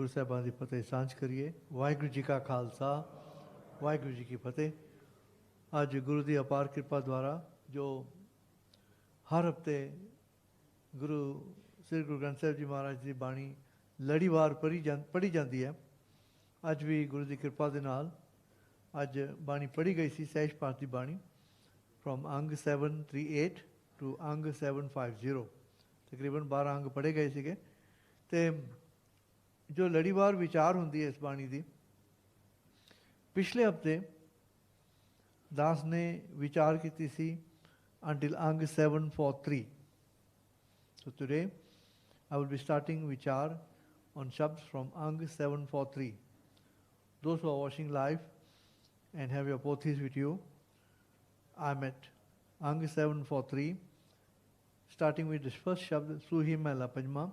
ਗੁਰੂ ਸਾਹਿਬਾਨ ਦੀ ਫਤਿਹ ਸਾਂਝ ਕਰੀਏ। ਵਾਹਿਗੁਰੂ ਜੀ ਕਾ ਖਾਲਸਾ, ਵਾਹਿਗੁਰੂ ਜੀ ਕੀ ਫਤਿਹ। ਅੱਜ ਗੁਰੂ ਦੀ ਅਪਾਰ ਕਿਰਪਾ ਦੁਆਰਾ ਜੋ ਹਰ ਹਫ਼ਤੇ ਗੁਰੂ ਸ੍ਰੀ ਗੁਰੂ ਗ੍ਰੰਥ ਸਾਹਿਬ ਜੀ ਮਹਾਰਾਜ ਦੀ ਬਾਣੀ ਲੜੀਵਾਰ ਪੜ੍ਹੀ ਜਾਂਦੀ ਹੈ। ਅੱਜ ਵੀ ਗੁਰੂ ਦੀ ਕਿਰਪਾ ਦੇ ਨਾਲ ਅੱਜ ਬਾਣੀ ਪੜ੍ਹੀ ਗਈ ਸੀ, ਸਹਿਜ ਪਾਠ ਦੀ ਬਾਣੀ ਫਰੋਮ ਅੰਗ 738 ਟੂ ਅੰਗ 750, ਤਕਰੀਬਨ 12 ਅੰਗ ਪੜ੍ਹੇ ਗਏ ਸੀਗੇ। ਅਤੇ ਜੋ ਲੜੀਵਾਰ ਵਿਚਾਰ ਹੁੰਦੀ ਹੈ ਇਸ ਬਾਣੀ ਦੀ, ਪਿਛਲੇ ਹਫ਼ਤੇ ਦਾਸ ਨੇ ਵਿਚਾਰ ਕੀਤੀ ਸੀ until ਅੰਗ 743. So today I will be starting vichar on Shabds from Ang 743. Those who are watching live and have your pothis with you, I am at Ang 743, starting with this first Shabd, Suhi Mela Pajma,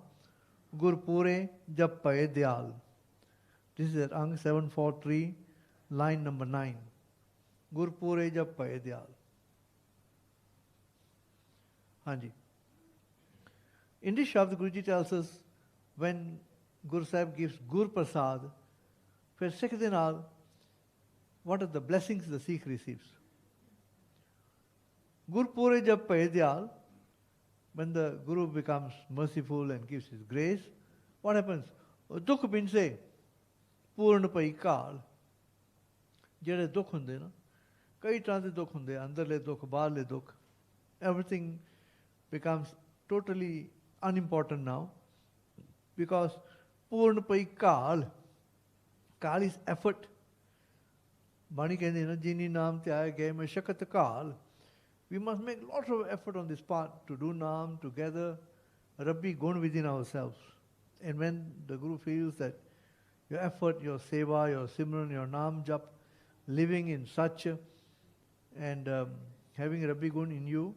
Gurpure Jab Paye Diyal. This is at Ang 743, line number 9. Gurpure Jab Paye Diyal. Hanji. In this Shabd, Guruji tells us when Guru Sahib gives Gur Prasad, ਫਿਰ ਸਿੱਖ ਦੇ ਨਾਲ what are the blessings the Sikh receives. Gurpure Jab Paye Diyal, when the Guru becomes merciful and gives his grace, what happens? Dukh binse Purn Pai Kaal. ਜਿਹੜੇ ਦੁੱਖ ਹੁੰਦੇ ਨਾ, ਕਈ ਤਰ੍ਹਾਂ ਦੇ ਦੁੱਖ ਹੁੰਦੇ, ਅੰਦਰਲੇ ਦੁੱਖ, ਬਾਹਰਲੇ ਦੁੱਖ, everything becomes totally unimportant now, because Purn Pai Kaal, Kaal is effort. Bani ਕਹਿੰਦੇ ਨਾ, ਜਿਨੀ ਨਾਮ ਤੇ ਆਏ ਗਏ ਮਸ਼ਕਤ ਕਾਲ. We must make lots of effort on this part to do naam, to gather Rabbi gun within ourselves. And when the Guru feels that your effort, your seva, your simran, your naam jap, living in such and having Rabbi gun in you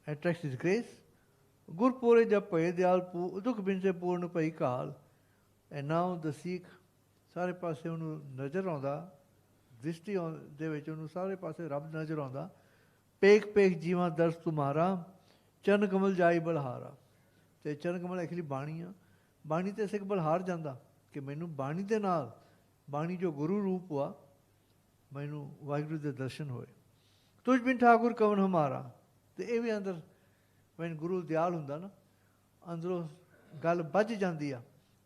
attracts his grace. Gurpure Jab Paye Diyal Dukh Bin Se Purn Pai Kaal. And now the Sikh ਸਾਰੇ ਪਾਸੇ ਉਹਨੂੰ ਨਜ਼ਰ ਆਉਂਦਾ, ਦ੍ਰਿਸ਼ਟੀ ਦੇ ਵਿੱਚ ਉਹਨੂੰ ਸਾਰੇ ਪਾਸੇ ਰੱਬ ਨਜ਼ਰ ਆਉਂਦਾ। ਪੇਖ ਪੇਖ ਜੀਵਾਂ ਦਰਸ ਤੁਮਾਰਾ, ਚਰਨ ਕਮਲ ਜਾਈ ਬਲਹਾਰਾ। ਅਤੇ ਚਰਨ ਕਮਲ ਐਕਚੁਅਲੀ ਬਾਣੀ ਆ। ਬਾਣੀ 'ਤੇ ਸਿੱਖ ਬਲਹਾਰ ਜਾਂਦਾ ਕਿ ਮੈਨੂੰ ਬਾਣੀ ਦੇ ਨਾਲ, ਬਾਣੀ ਜੋ ਗੁਰੂ ਰੂਪ ਆ, ਮੈਨੂੰ ਵਾਹਿਗੁਰੂ ਦੇ ਦਰਸ਼ਨ ਹੋਏ। ਤੁਝ ਬਿਨ ਠਾਕੁਰ ਕਵਨ ਹਮਾਰਾ। ਅਤੇ ਇਹ ਵੀ ਅੰਦਰ ਵੈਨ ਗੁਰੂ ਦਿਆਲ ਹੁੰਦਾ ਨਾ, ਅੰਦਰੋਂ ਗੱਲ ਬੱਝ ਜਾਂਦੀ ਆ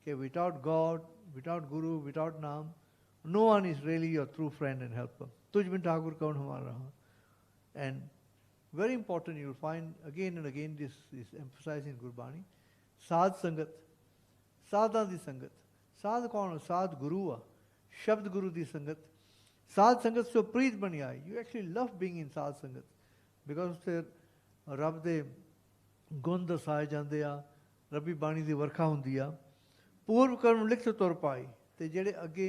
ਕਿ ਵਿਟਆਊਟ God, without Guru, without Naam, no one is really your true friend and helper. Tuj bin Thakur kaun hamara. And very important, you will find again and again this is emphasized in Gurbani. Sadh Sangat, Sadhan di Sangat. Sadh kaun? Sadh Guru a. Shabd Guru di Sangat. Sadh Sangat so preet bani aayi. You actually love being in Sadh Sangat. Because there Rab de gun dasaye jande a, Rabbi Bani di varkha hundi a. ਪੂਰਵ ਕਰਮ ਲਿਖਤ ਤੁਰ ਪਾਈ। ਅਤੇ ਜਿਹੜੇ ਅੱਗੇ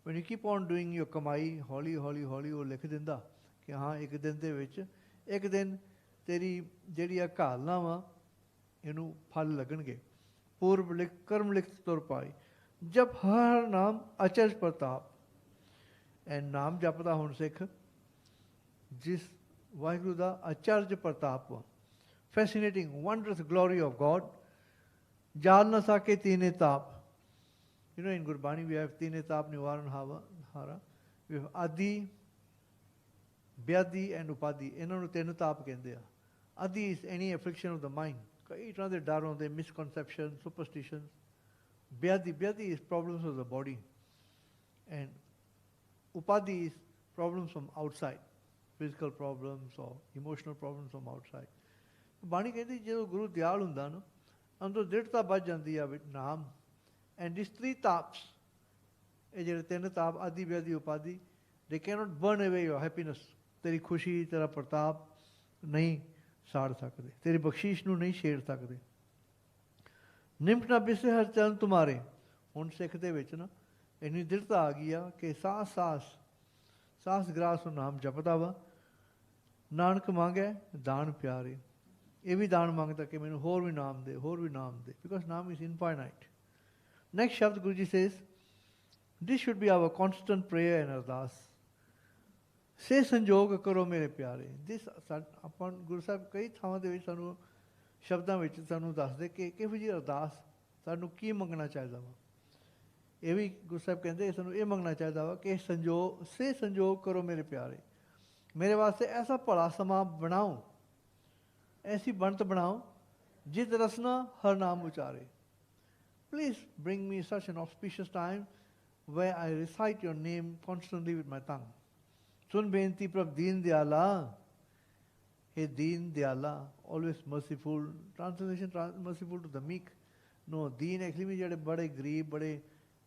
when you keep on doing your ਕਮਾਈ, ਹੌਲੀ ਹੌਲੀ ਹੌਲੀ ਉਹ ਲਿਖ ਦਿੰਦਾ ਕਿ ਹਾਂ ਇੱਕ ਦਿਨ ਦੇ ਵਿੱਚ, ਇੱਕ ਦਿਨ ਤੇਰੀ ਜਿਹੜੀ ਆ ਘਾਲਨਾ ਵਾ, ਇਹਨੂੰ ਫਲ ਲੱਗਣਗੇ। ਪੂਰਵ ਕਰਮ ਲਿਖਤ ਤੁਰ ਪਾਈ, ਜਪ ਹਰ ਨਾਮ ਅਚਰਜ ਪ੍ਰਤਾਪ। ਐਂਡ ਨਾਮ ਜਪਦਾ ਹੁਣ ਸਿੱਖ ਜਿਸ ਵਾਹਿਗੁਰੂ ਦਾ ਅਚਰਜ ਪ੍ਰਤਾਪ ਵਾ, fascinating wonders glory of God. Jal na sake tine taap. You know, in Gurbani we have tine taap nivaran hara. We have Adi, Vyadi and Upadi. ਇਹਨਾਂ ਨੂੰ ਤਿੰਨ ਤਾਪ ਕਹਿੰਦੇ ਆ। Adi is any affliction of the mind. ਕਈ ਤਰ੍ਹਾਂ ਦੇ ਡਰ ਹੁੰਦੇ, misconceptions, superstitions. Vyadi is problems of the body. And Upadi is problems from outside, physical problems or emotional problems from outside. ਬਾਣੀ ਕਹਿੰਦੀ ਜਦੋਂ ਗੁਰੂ ਦਿਆਲ ਹੁੰਦਾ ਨਾ, ਅੰਦਰੋਂ ਦ੍ਰਿੜਤਾ ਵੱਧ ਜਾਂਦੀ ਆ ਵਿੱਚ ਨਾਮ। ਐਂਡ ਦਿਸ 3 ਤਾਪਸ, ਇਹ ਜਿਹੜੇ 3 ਤਾਪ ਆਦਿ ਵਿਆਦੀ ਉਪਾਦੀ, ਦੇ ਕੈਨੋਟ ਬਰਨ ਅਵੇ ਯੋਰ ਹੈਪੀਨੈਸ। ਤੇਰੀ ਖੁਸ਼ੀ, ਤੇਰਾ ਪ੍ਰਤਾਪ ਨਹੀਂ ਸਾੜ ਸਕਦੇ, ਤੇਰੀ ਬਖਸ਼ੀਸ਼ ਨੂੰ ਨਹੀਂ ਛੇੜ ਸਕਦੇ। ਨਿਮਟ ਨਾ ਬਿਸੇ ਹਰ ਚਰਨ ਤੁਮਾਰੇ। ਹੁਣ ਸਿੱਖ ਦੇ ਵਿੱਚ ਨਾ ਇੰਨੀ ਦ੍ਰਿੜਤਾ ਆ ਗਈ ਆ ਕਿ ਸਾਸ ਗ੍ਰਾਸ ਨੂੰ ਨਾਮ ਜਪਦਾ ਵਾ। ਨਾਨਕ ਮੰਗੈ ਦਾਨ ਪਿਆਰੇ। ਇਹ ਵੀ ਦਾਨ ਮੰਗਦਾ ਕਿ ਮੈਨੂੰ ਹੋਰ ਵੀ ਨਾਮ ਦੇ, ਹੋਰ ਵੀ ਨਾਮ ਦੇ, ਬਿਕੋਜ਼ ਨਾਮ is infinite. Next shabad Guru ji says, this should be our constant prayer and ardas. ਸੇ ਸੰਜੋਗ ਕਰੋ ਮੇਰੇ ਪਿਆਰੇ। ਦਿਸ ਆਪਾਂ ਗੁਰੂ ਸਾਹਿਬ ਕਈ ਥਾਵਾਂ ਦੇ ਵਿੱਚ ਸਾਨੂੰ ਸ਼ਬਦਾਂ ਵਿੱਚ ਸਾਨੂੰ ਦੱਸਦੇ ਕਿ ਕਿਹੋ ਜਿਹੀ ਅਰਦਾਸ ਸਾਨੂੰ ਕੀ ਮੰਗਣਾ ਚਾਹੀਦਾ ਵਾ? ਇਹ ਵੀ ਗੁਰੂ ਸਾਹਿਬ ਕਹਿੰਦੇ ਸਾਨੂੰ ਇਹ ਮੰਗਣਾ ਚਾਹੀਦਾ ਵਾ ਕਿ ਸੰਜੋਗ ਕਰੋ ਮੇਰੇ ਪਿਆਰੇ, ਮੇਰੇ ਵਾਸਤੇ ਐਸਾ ਭਲਾ ਸਮਾਂ ਬਣਾਓ, ऐसी बनत बनाओ जित रसना हर नाम उचारे. Please bring me such an auspicious time where I recite your name constantly with my tongue. सुन बेनती प्रभ दीन दयाला, हे दीन दयाला, always merciful. Translation merciful to the meek. No, Deen actually means ਜਿਹੜੇ ਬੜੇ ਗਰੀਬ, ਬੜੇ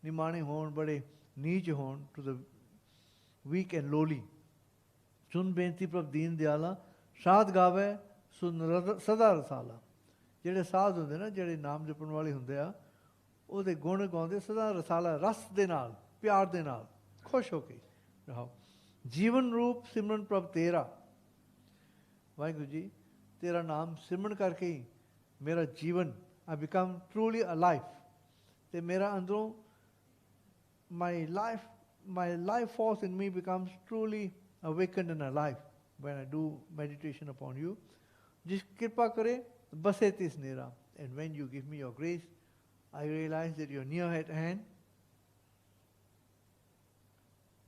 ਨਿਮਾਣੇ ਹੋਣ, ਬੜੇ ਨੀਚ ਹੋਣ, to the weak and lowly. सुन बेनती प्रभ दीन दयाला, साध गावे ਸੁਨ ਸਦਾ ਰਸਾਲਾ. ਜਿਹੜੇ ਸਾਧ ਹੁੰਦੇ ਨਾ, ਜਿਹੜੇ ਨਾਮ ਜਪਣ ਵਾਲੇ ਹੁੰਦੇ ਆ, ਉਹਦੇ ਗੁਣ ਗਾਉਂਦੇ ਸਦਾ ਰਸਾਲਾ, ਰਸ ਦੇ ਨਾਲ, ਪਿਆਰ ਦੇ ਨਾਲ, ਖੁਸ਼ ਹੋ ਕੇ ਰਹੋ. ਜੀਵਨ ਰੂਪ ਸਿਮਰਨ ਪ੍ਰਭ ਤੇਰਾ. ਵਾਹਿਗੁਰੂ ਜੀ, ਤੇਰਾ ਨਾਮ ਸਿਮਰਨ ਕਰਕੇ ਹੀ ਮੇਰਾ ਜੀਵਨ, I become truly alive. ਤੇ ਮੇਰਾ ਅੰਦਰੋਂ my life force in me becomes truly awakened and alive when I do meditation upon you. जिस कृपा करे बसे तिस नेरा. And when you give me your grace, I realize that you're near at hand.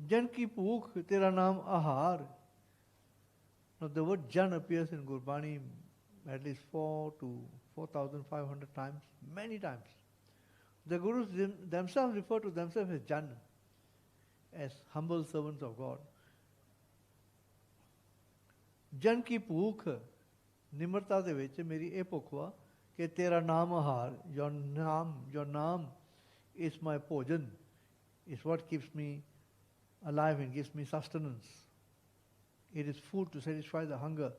जन की भूख तेरा नाम आहार. Now the word Jan appears in Gurbani at least 4 to 4,500 times, many times. The Gurus themselves refer to themselves as Jan, as humble servants of God. जन की भूख, ਨਿਮਰਤਾ ਦੇ ਵਿੱਚ ਮੇਰੀ ਇਹ ਭੁੱਖ ਵਾ ਕਿ ਤੇਰਾ ਨਾਮ ਆਹਾਰ, your name is my ਭੋਜਨ, is what keeps me alive and gives me sustenance. It is food to satisfy the hunger.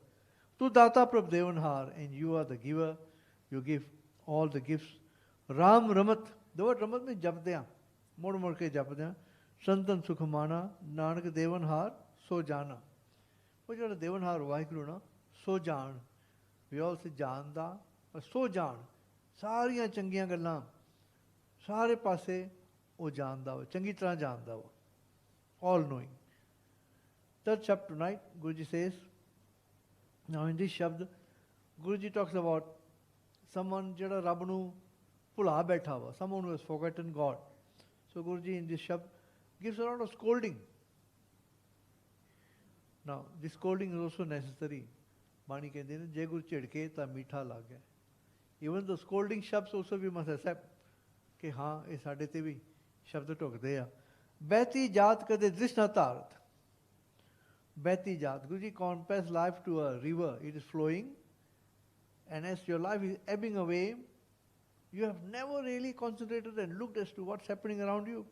Tu data prabh devanhar, and you are the giver, you give all the gifts. Ram Ramat, the word Ramat means japde haan, mor ke japde haan. Santan Sukhamana, Nanak Devanhar, so jana. ਉਹ ਜਿਹੜਾ ਦੇਵਨਹਾਰ ਵਾਹਿਗੁਰੂ ਨਾ, ਸੋ ਜਾਣ. ਵੀ ਆਲ ਸੇ ਜਾਣਦਾ, ਪਰ ਸੋ ਜਾਣ, ਸਾਰੀਆਂ ਚੰਗੀਆਂ ਗੱਲਾਂ ਸਾਰੇ ਪਾਸੇ ਉਹ ਜਾਣਦਾ ਵਾ, ਚੰਗੀ ਤਰ੍ਹਾਂ ਜਾਣਦਾ ਵਾ. All knowing. Third chapter tonight, Guruji says, now in this shabd, Guruji talks about someone ਜਿਹੜਾ ਰੱਬ ਨੂੰ ਭੁਲਾ ਬੈਠਾ ਵਾ, someone who has forgotten God. So Guruji in this shabd gives a lot of scolding. Now this scolding is also necessary. ਬਾਣੀ ਕਹਿੰਦੇ ਨੇ ਜੇ ਗੁਰੂ ਝਿੜਕੇ ਤਾਂ ਮਿੱਠਾ ਲੱਗ ਗਿਆ. Even the scolding shabds also we must accept ਕਿ ਹਾਂ ਇਹ ਸਾਡੇ ਤੇ ਵੀ ਸ਼ਬਦ ਢੁਕਦੇ ਆ. ਬਹਿਤੀ ਜਾਤ ਕਦੇ ਦ੍ਰਿਸ਼ ਨਾ ਧਾਰਤ. ਬਹਿਤੀ ਜਾਤ, Guru ji compares life to a river. It is flowing, and as your life is ebbing away, you have never really concentrated and looked as to what's happening around you.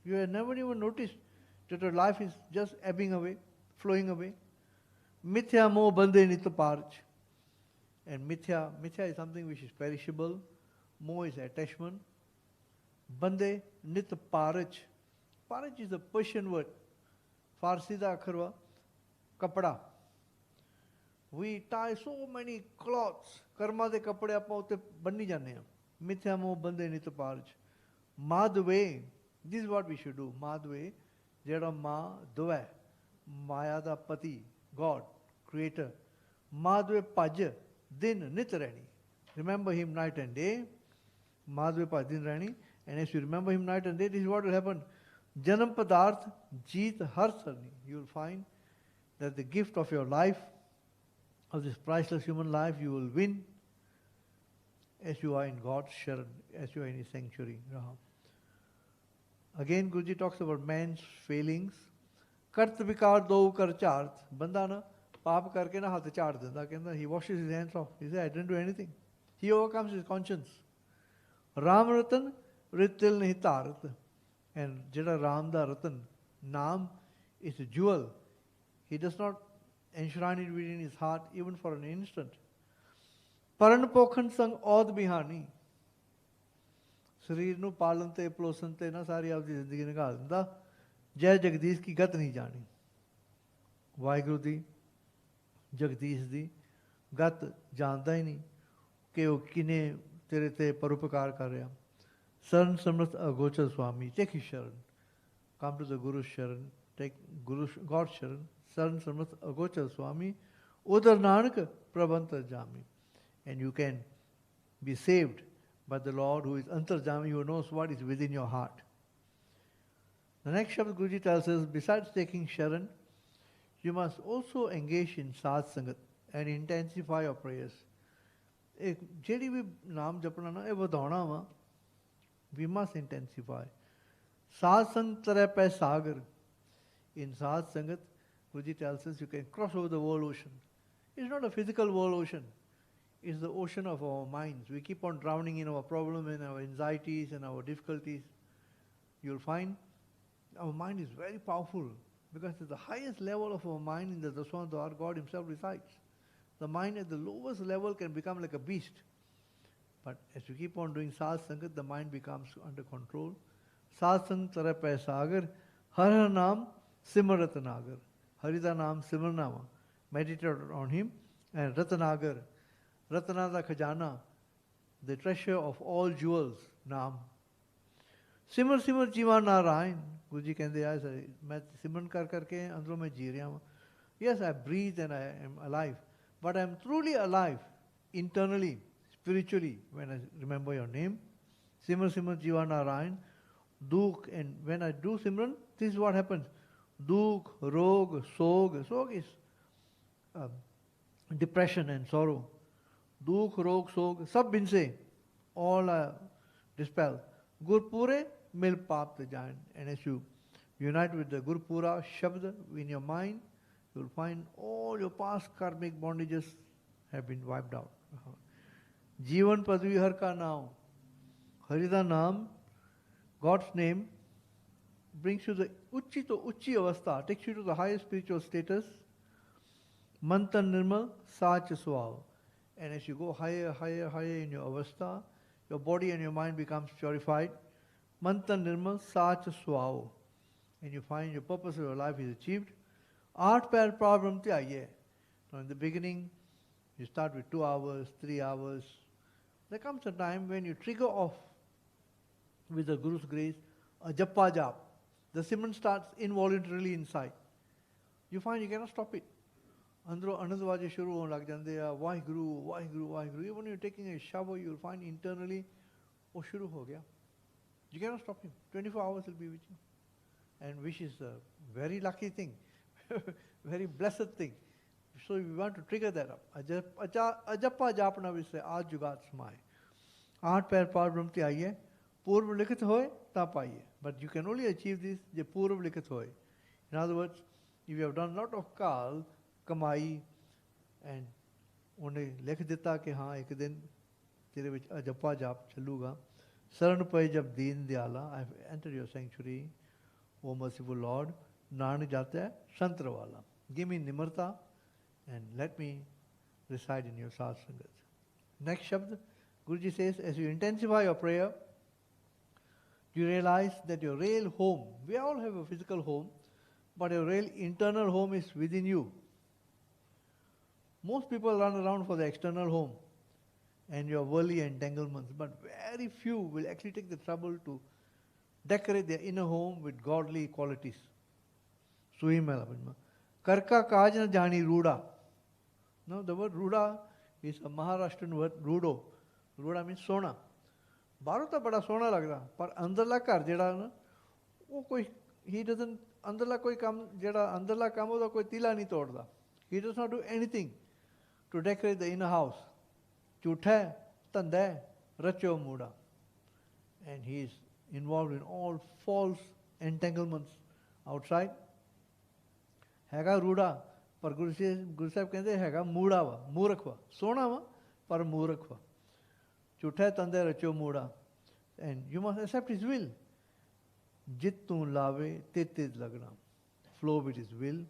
You have never even noticed that your life is just ebbing away, flowing away. Mithya moh bande nit parch. And mithya is something which is perishable. Moh is attachment. Bande nit parch. Parch is a Persian word. Farsi da akhar wa kapda. We tie so many cloths. Karma de kapde ਆਪਾਂ ਉੱਤੇ ਬੰਨੀ ਜਾਂਦੇ ਹਾਂ. Mithya moh bande nit parch. Madhve, this is what we should do. Madhve, ਜਿਹੜਾ ਮਾਂ ਦੁਆ, ਮਾਇਆ ਦਾ ਪਤੀ, God, Creator. Madhve Paj, Din Nitrani. Remember Him night and day. Madhve Paj Din Rani. And as you remember Him night and day, this is what will happen. Janam Padarth Jeet Har Sarni. You will find that the gift of your life, of this priceless human life, you will win as you are in God's Sharan, as you are in His sanctuary. Again, Guruji talks about man's failings. Kart vikar do kar charth. Banda na paap karke na hath char denda. Kehna he washes his hands off. He says, I didn't do anything. He overcomes his conscience. Ram Ratan Ritil nahi tarat. And jada Ram da Ratan, Naam is a jewel. He does not enshrine it within his heart even for an instant. Paran pokhan sang aud bihani. ਸਰੀਰ ਨੂੰ ਪਾਲਣ ਤੇ ਪਲੋਸਣ ਤੇ ਨਾ ਸਾਰੀ ਆਪਦੀ ਜ਼ਿੰਦਗੀ ਨਿਕਾਲ ਦਿੰਦਾ. ਜੈ ਜਗਦੀਸ਼ ਕੀ ਗਤ ਨਹੀਂ ਜਾਣੀ. ਵਾਹਿਗੁਰੂ ਦੀ, ਜਗਦੀਸ਼ ਦੀ ਗਤ ਜਾਣਦਾ ਹੀ ਨਹੀਂ ਕਿ ਉਹ ਕਿਨੇ ਤੇਰੇ ਤੇ ਪਰਉਪਕਾਰ ਕਰ ਰਿਹਾ. Saran Samrat Agochar Swami, take his Sharan. Come to the Guru's Sharan, take God's Sharan. Saran Samrat Agochar Swami, Udar Nanak Prabhantar Jami. And you can be saved but the Lord who is Antarjami, who knows what is within your heart. The next Shabd Guruji tells us, besides taking Sharan, you must also engage in Sadh Sangat and intensify your prayers. एक जेड़ी भी नाम जपना ना ये ਵਧਾਉਣਾ ਵਾ, we must intensify. Sadh Sangat Tarai Peh Sagar. In Sadh Sangat, Guruji tells us you can cross over the world ocean. It's not a physical world ocean. It's the ocean of our minds. We keep on drowning in our problems and our anxieties and our difficulties. You'll find our mind is very powerful because at the highest level of our mind in the Daswandwar, God Himself resides. The mind at the lowest level can become like a beast. But as you keep on doing Sadh Sangat, the mind becomes under control. Sadh Sangat Tarai Peh Sagar, Har Har Naam Simar Ratanagar. Harida Naam Simarnama. Meditate on Him. And Ratanagar, Ratana da Khajana, the treasure of all jewels, Naam. सिमर सिमर जीवा नारायण गुरु जी कहते हैं मैं सिमरन कर करके अंदरों में जी रहा हूँ. Yes, I breathe and I am alive, but I am truly alive internally, spiritually when I remember your name. Simar Simar Jiva Narayan, Dukh, and when I do Simran, this is what happens. Dukh, Rog, Sog. Sog is depression and sorrow. Dukh, Rog, Sog, Sab Binse, all are dispelled. Gurpure mil paap jain. And as you unite with the Gurpura Shabd in your mind, you will find all your past karmic bondages have been wiped out. Jivan Padvi Har Ka Naam. Harida Naam, God's name, brings you the Uchi to Uchi Avastha, takes you to the highest spiritual status. Mantan Nirmal Sach Swav. And as you go higher, higher, higher in your Avastha, your body and your mind becomes purified. Mantan Nirmal Sach Swav. And you find your purpose of your life is achieved. Art per problem tyaye. Now in the beginning, you start with 2 hours, 3 hours. There comes a time when you trigger off with the Guru's grace, a Jappa Jap. The Simran starts involuntarily inside. You find you cannot stop it. Andro Anandavaji Shuru hone lag jande ya, Vaheguru, Vaheguru, Vaheguru. Even when you're taking a shower, you'll find internally, oh Shuru ho gaya. You cannot stop him. 24 hours will be with you. And which is a very lucky thing, very blessed thing. So we want to trigger that up. Ajappa Japna we say, Aaj Jugat Smai. Art per par brahmti aiye. Purv likhat hoye, ta paiye. But you can only achieve this, je purv likhat hoye. In other words, if you have done a lot of kal, kamai, and only likh dita ke haan, ek din tere vich ajappa jap chaluga. Saran pai jab deen diyala, I have entered your sanctuary, O merciful Lord. Nanak jata hai, Santra wala. Give me nimarta and let me reside in your Sadh Sangat. Next Shabd, Guruji says, as you intensify your prayer, you realize that your real home, we all have a physical home, but your real internal home is within you. Most people run around for the external home and your worldly entanglements, but very few will actually take the trouble to decorate their inner home with godly qualities. Suhi Melabinma. Karka Kajna Jani Ruda. Now the word Ruda is a Maharashtrian word, Rudo. Ruda means Sona. बाहरों तो बड़ा सोना लग रहा पर अंदरला घर जेड़ा ना वो कोई he doesn't अंदरला कोई काम जेड़ा अंदरला काम होता कोई तीला नहीं तोड़ता. He does not do anything to decorate the inner house. झूठा है, धंधा है, रचो मूड़ा. And he is involved in all false entanglements outside. हैगा रूड़ा पर गुरु साहब कहते हैगा मूड़ा वा, मूर्ख वा, सोना वा पर मूर्ख वा. झूठा तंदे रचो मूड़ा. And you must accept his will. जित तू लावे ते लगना. Flow with his will.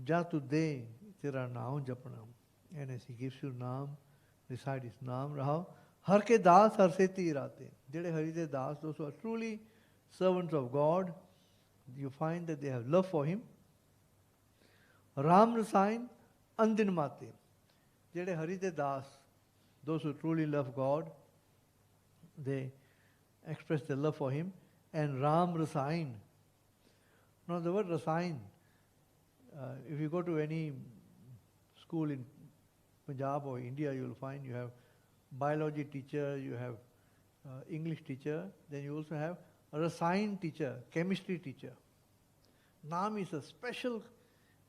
जा तू दे तेरा नाम जपना. And as he gives you नाम, recite his नाम रहा. हर के दास हर से तीर आते. जेड़े हरि दे दास, those who are truly servants of God, you find that they have love for him. Ram Rasayan Andin Mate. Jede Hari de Das, those who truly love God, they express their love for him. And Ram Rasayan. Now the word Rasayan, if you go to any school in Punjab or India, you will find you have biology teacher, you have English teacher, then you also have a Rasayan teacher, chemistry teacher. Naam is a special,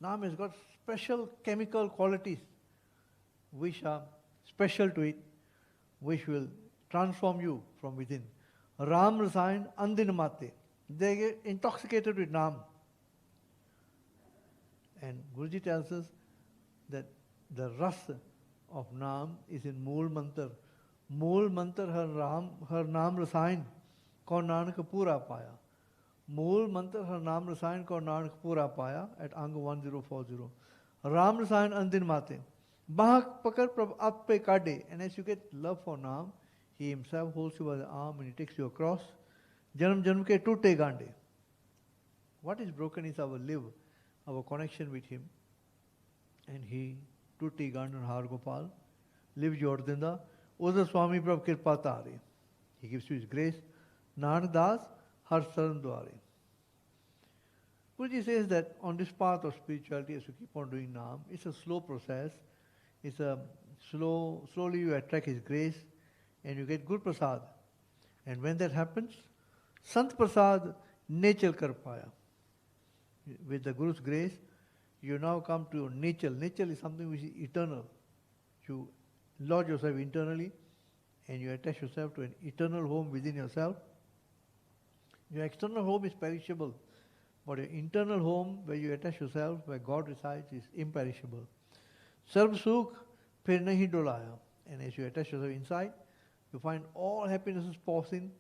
Naam has got special chemical qualities which are special to it, which will transform you from within. Ram Rasayan Andinamate. They get intoxicated with Naam. And Guruji tells us that the ras of Naam is in Mool Mantar. Mool Mantar har Naam Rasayan ko Nanak Pura Paya. Mool Mantar har Naam Rasayan ko Nanak Pura Paya at Ang 1040. Ram Rasayan Andin Mate. Bahak Pakar Prabh Ap Pe Kade. And as you get love for Naam, he himself holds you by the arm and he takes you across. Janam Janam ke Tute Gande. What is broken is our live, our connection with him. And he, Tutti Gandan Har Gopal, live Jordinda, Uda Swami Prabh Kirpa Tare. He gives you his grace. Nanak Das Har Saran Dware. Guruji says that on this path of spirituality, as you keep on doing Naam, it's a slow process. It's a slowly you attract his grace and you get good prasad. And when that happens, Sant Prasad Nechal Kar Paya. With the Guru's grace, you now come to Nechal. Nechal is something which is eternal. You lodge yourself internally and you attach yourself to an eternal home within yourself. Your external home is perishable, but your internal home where you attach yourself, where God resides, is imperishable. Sarv Sukh phir nahi dolaya. And as you attach yourself inside, you find all happinesses pausing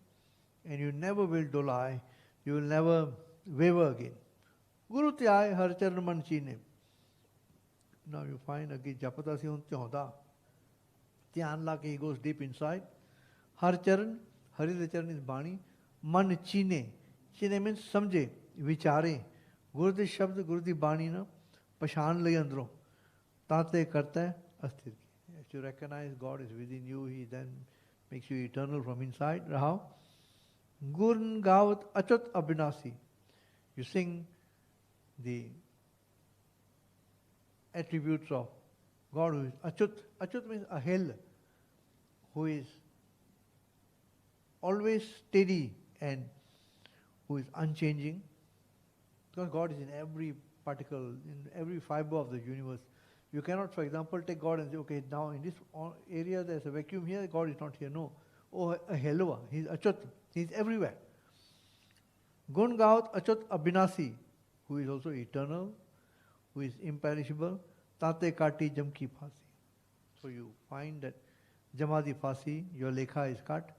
and you never will dolai, you will never waver again. Guru Tyai Har Charan Man Chine. Now you find again Japata Sion Tyoda. Dhyan la ke he goes deep inside. Har Charan, Hari the Charan is Bani. Man Chine. Chine means samjhe, vichare. Guru the Shabd, Guru the Bani na Pashan lay andro. Tate karta hai asthir ki. As you recognize God is within you, he then makes you eternal from inside. Rahao. Gurn Gavat Achat Abhinasi. You sing the attributes of God who is Achyut. Achyut means a hell, who is always steady and who is unchanging. Because God is in every particle, in every fiber of the universe. You cannot, for example, take God and say, okay, now in this area there's a vacuum here, God is not here. No. Oh, a helva. He's Achyut. He's everywhere. Gun Gaut Achyut Abhinasi, who is also eternal, who is imperishable. Tate Kati Jamki Phasi. So you find that Jamadi Phasi, your lekha is cut.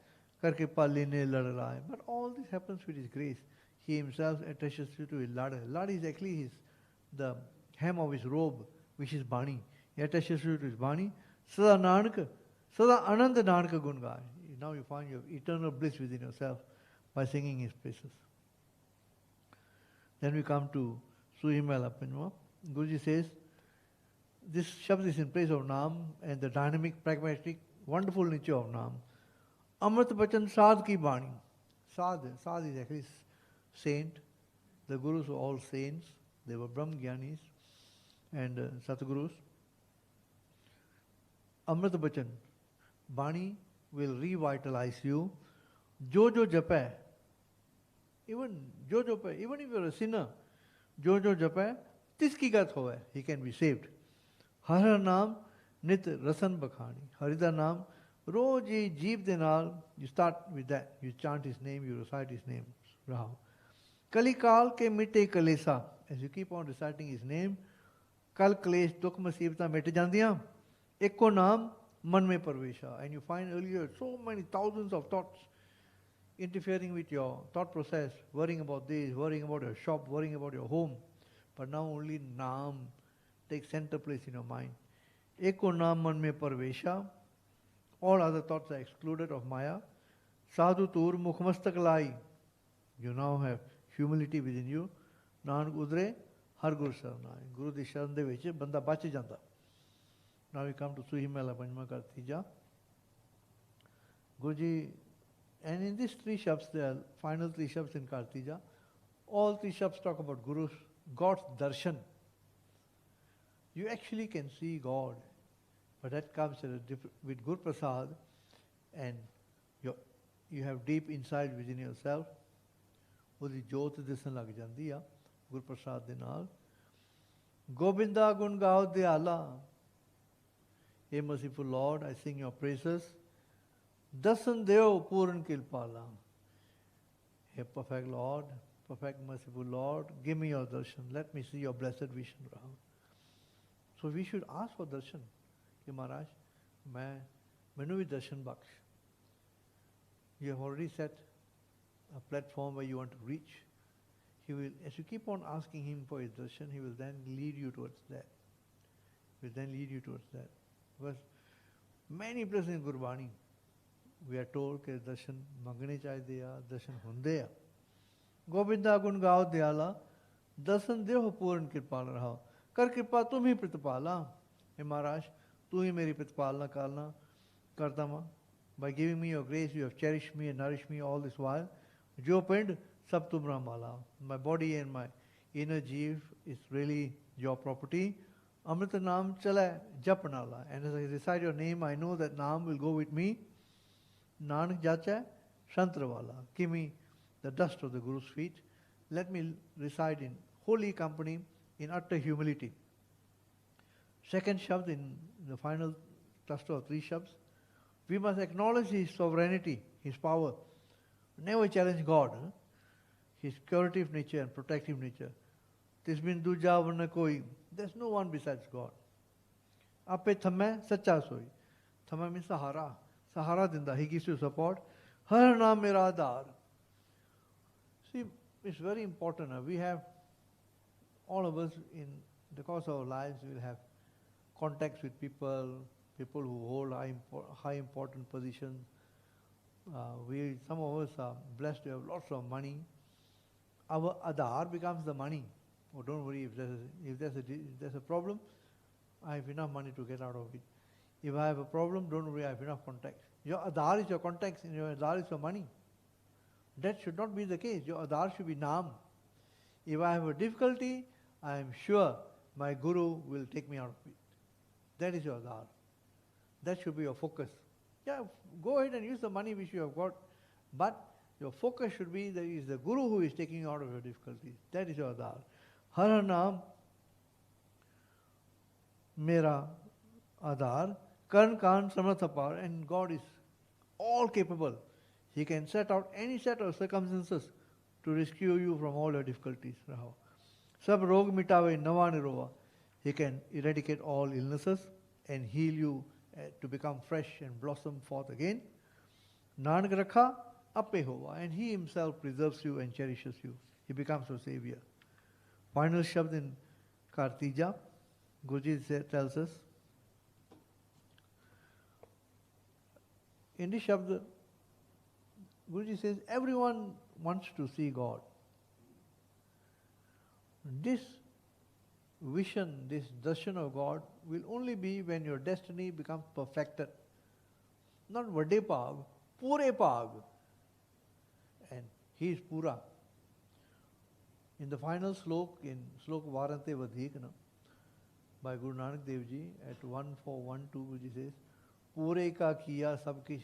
Karke Paline Ladalai. But all this happens with his grace. He himself attaches you to his ladder. Ladder is actually the hem of his robe, which is Bani. He attaches you to his Bani. Sada Nanak, Sada Ananda Nanaka Gungai. Now you find your eternal bliss within yourself by singing his praises. Then we come to Suhimela Pinwa. Guruji says, this Shabd is in place of Naam and the dynamic, pragmatic, wonderful nature of Naam. Amrit Bachan Sadh ki Bani. Sadh is actually saint. The Gurus were all saints. They were Brahm Gyanis and Satgurus. Amrit Bachan. Bani will revitalize you. Jojo Japai. Even if you're a sinner, Jojo Japai, Tiski gat howe, he can be saved. Har Har Naam, Nit Rasan Bakhani. Harida Naam, Roji Jeev Denal, you start with that. You chant his name, you recite his name. Rahao. Kalikal ke mite kalesa. As you keep on reciting his name, Kal Kalesh Dukh Masibta mete jandiyan. Ekko Naam, Man mein Parvesha. And you find earlier so many thousands of thoughts interfering with your thought process, worrying about this, worrying about your shop, worrying about your home. But now only Naam takes center place in your mind. Eko Naam Man mein Parvesha. All other thoughts are excluded of Maya. Sadhu Tur Mukhmastak Lai. You now have humility within you. Nanak Udre Har Guru Saranai. Guru di Sharan de vich banda bach janda. Now we come to Suhimela Panjma Kartija. Guruji, and in these three shabds, there are final three shabds in Kartija. All three shabds talk about Guru's, God's darshan. You actually can see God, but that comes with Guru Prasad and your you have deep insight within yourself. ਉਹਦੀ ਜੋਤ ਦਿਸਣ ਲੱਗ ਜਾਂਦੀ ਆ ਗੁਰ ਪ੍ਰਸਾਦ ਦੇ ਨਾਲ। ਗੋਬਿੰਦਾ ਗੁਣ ਗਾਓ ਦਿਆਲਾ, ਏ merciful Lord, I sing your praises. ਦਰਸ਼ਨ ਦਿਓ ਪੂਰਨ ਕਿਰਪਾਲਾ, ਏ perfect Lord, perfect merciful Lord, give me your darshan, let me see your blessed vision, Rahul. So we should ask for darshan, कि महाराज मैनू भी darshan Bakhsh. You have already set a platform where you want to reach. He will, as you keep on asking him for his darshan, he will then lead you towards that. He will then lead you towards that. Because many places in Gurbani, we are told that darshan mangane chahide a, darshan hunde a. Govinda gun gao dayala, darshan deho puran kirpal raha. Kar kripa tum hi pratipala. Hey Maharaj, tu hi meri pratipalna karna kartama. By giving me your grace, you have cherished me and nourished me all this while. Jo pind sab tumra mala. My body and my inner jeev is really your property. Amrita naam chala jap nala. And as I recite your name, I know that naam will go with me. Nanak jacha shantrawala. Give me the dust of the Guru's feet. Let me reside in holy company in utter humility. Second shabd in the final cluster of 3 shabds. We must acknowledge his sovereignty, his power. Never challenge God. His curative nature and protective nature. Tisbin duja varna koi. There's no one besides God. Ape thamme sacha soi. Thamme means sahara. Sahara dinda. He gives you support. Har naam mera adar. See, it's very important. We have, all of us in the course of our lives, we'll have contacts with people who hold high important positions. Some of us are blessed to have lots of money. Our adhar becomes the money. Oh, don't worry, if there's a problem, I have enough money to get out of it. If I have a problem, don't worry, I have enough contacts. Your adhar is your contacts and your adhar is your money. That should not be the case. Your adhar should be naam. If I have a difficulty, I am sure my guru will take me out of it. That is your adhar. That should be your focus. Yeah, go ahead and use the money which you have got, but your focus should be that it is the Guru who is taking you out of your difficulties. That is your adhar. Har naam mera adhar, karn kan samartha par, and God is all capable. He can set out any set of circumstances to rescue you from all your difficulties. Sab rog mitave nawa nirova. He can eradicate all illnesses and heal you to become fresh and blossom forth again. Nanak rakha ape hova, and he himself preserves you and cherishes you. He becomes your savior. Final shabd in Kartija, Guruji tells us. In this shabd, Guruji says, everyone wants to see God. This vision, this darshan of God will only be when your destiny becomes perfected. Not vade pag, pure pag. And he is pura. In the final slok, in slok Varante Vadhikana, by Guru Nanak Dev Ji, at 1412, Guruji says, pure ka kiya sab kish,